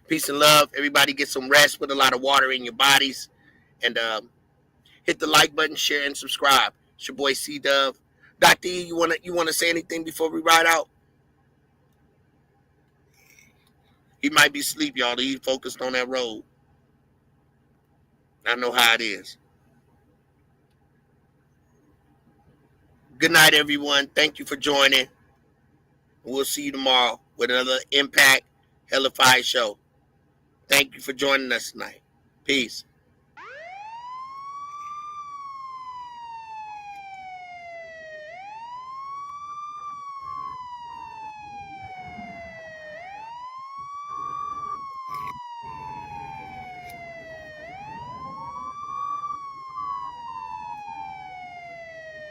Peace and love. Everybody get some rest, put a lot of water in your bodies, and hit the like button, share, and subscribe. It's your boy C-Dub. Dr. E, you wanna say anything before we ride out? He might be asleep, y'all. He focused on that road. I know how it is. Good night, everyone. Thank you for joining. We'll see you tomorrow with another Impact Hellified show. Thank you for joining us tonight. Peace.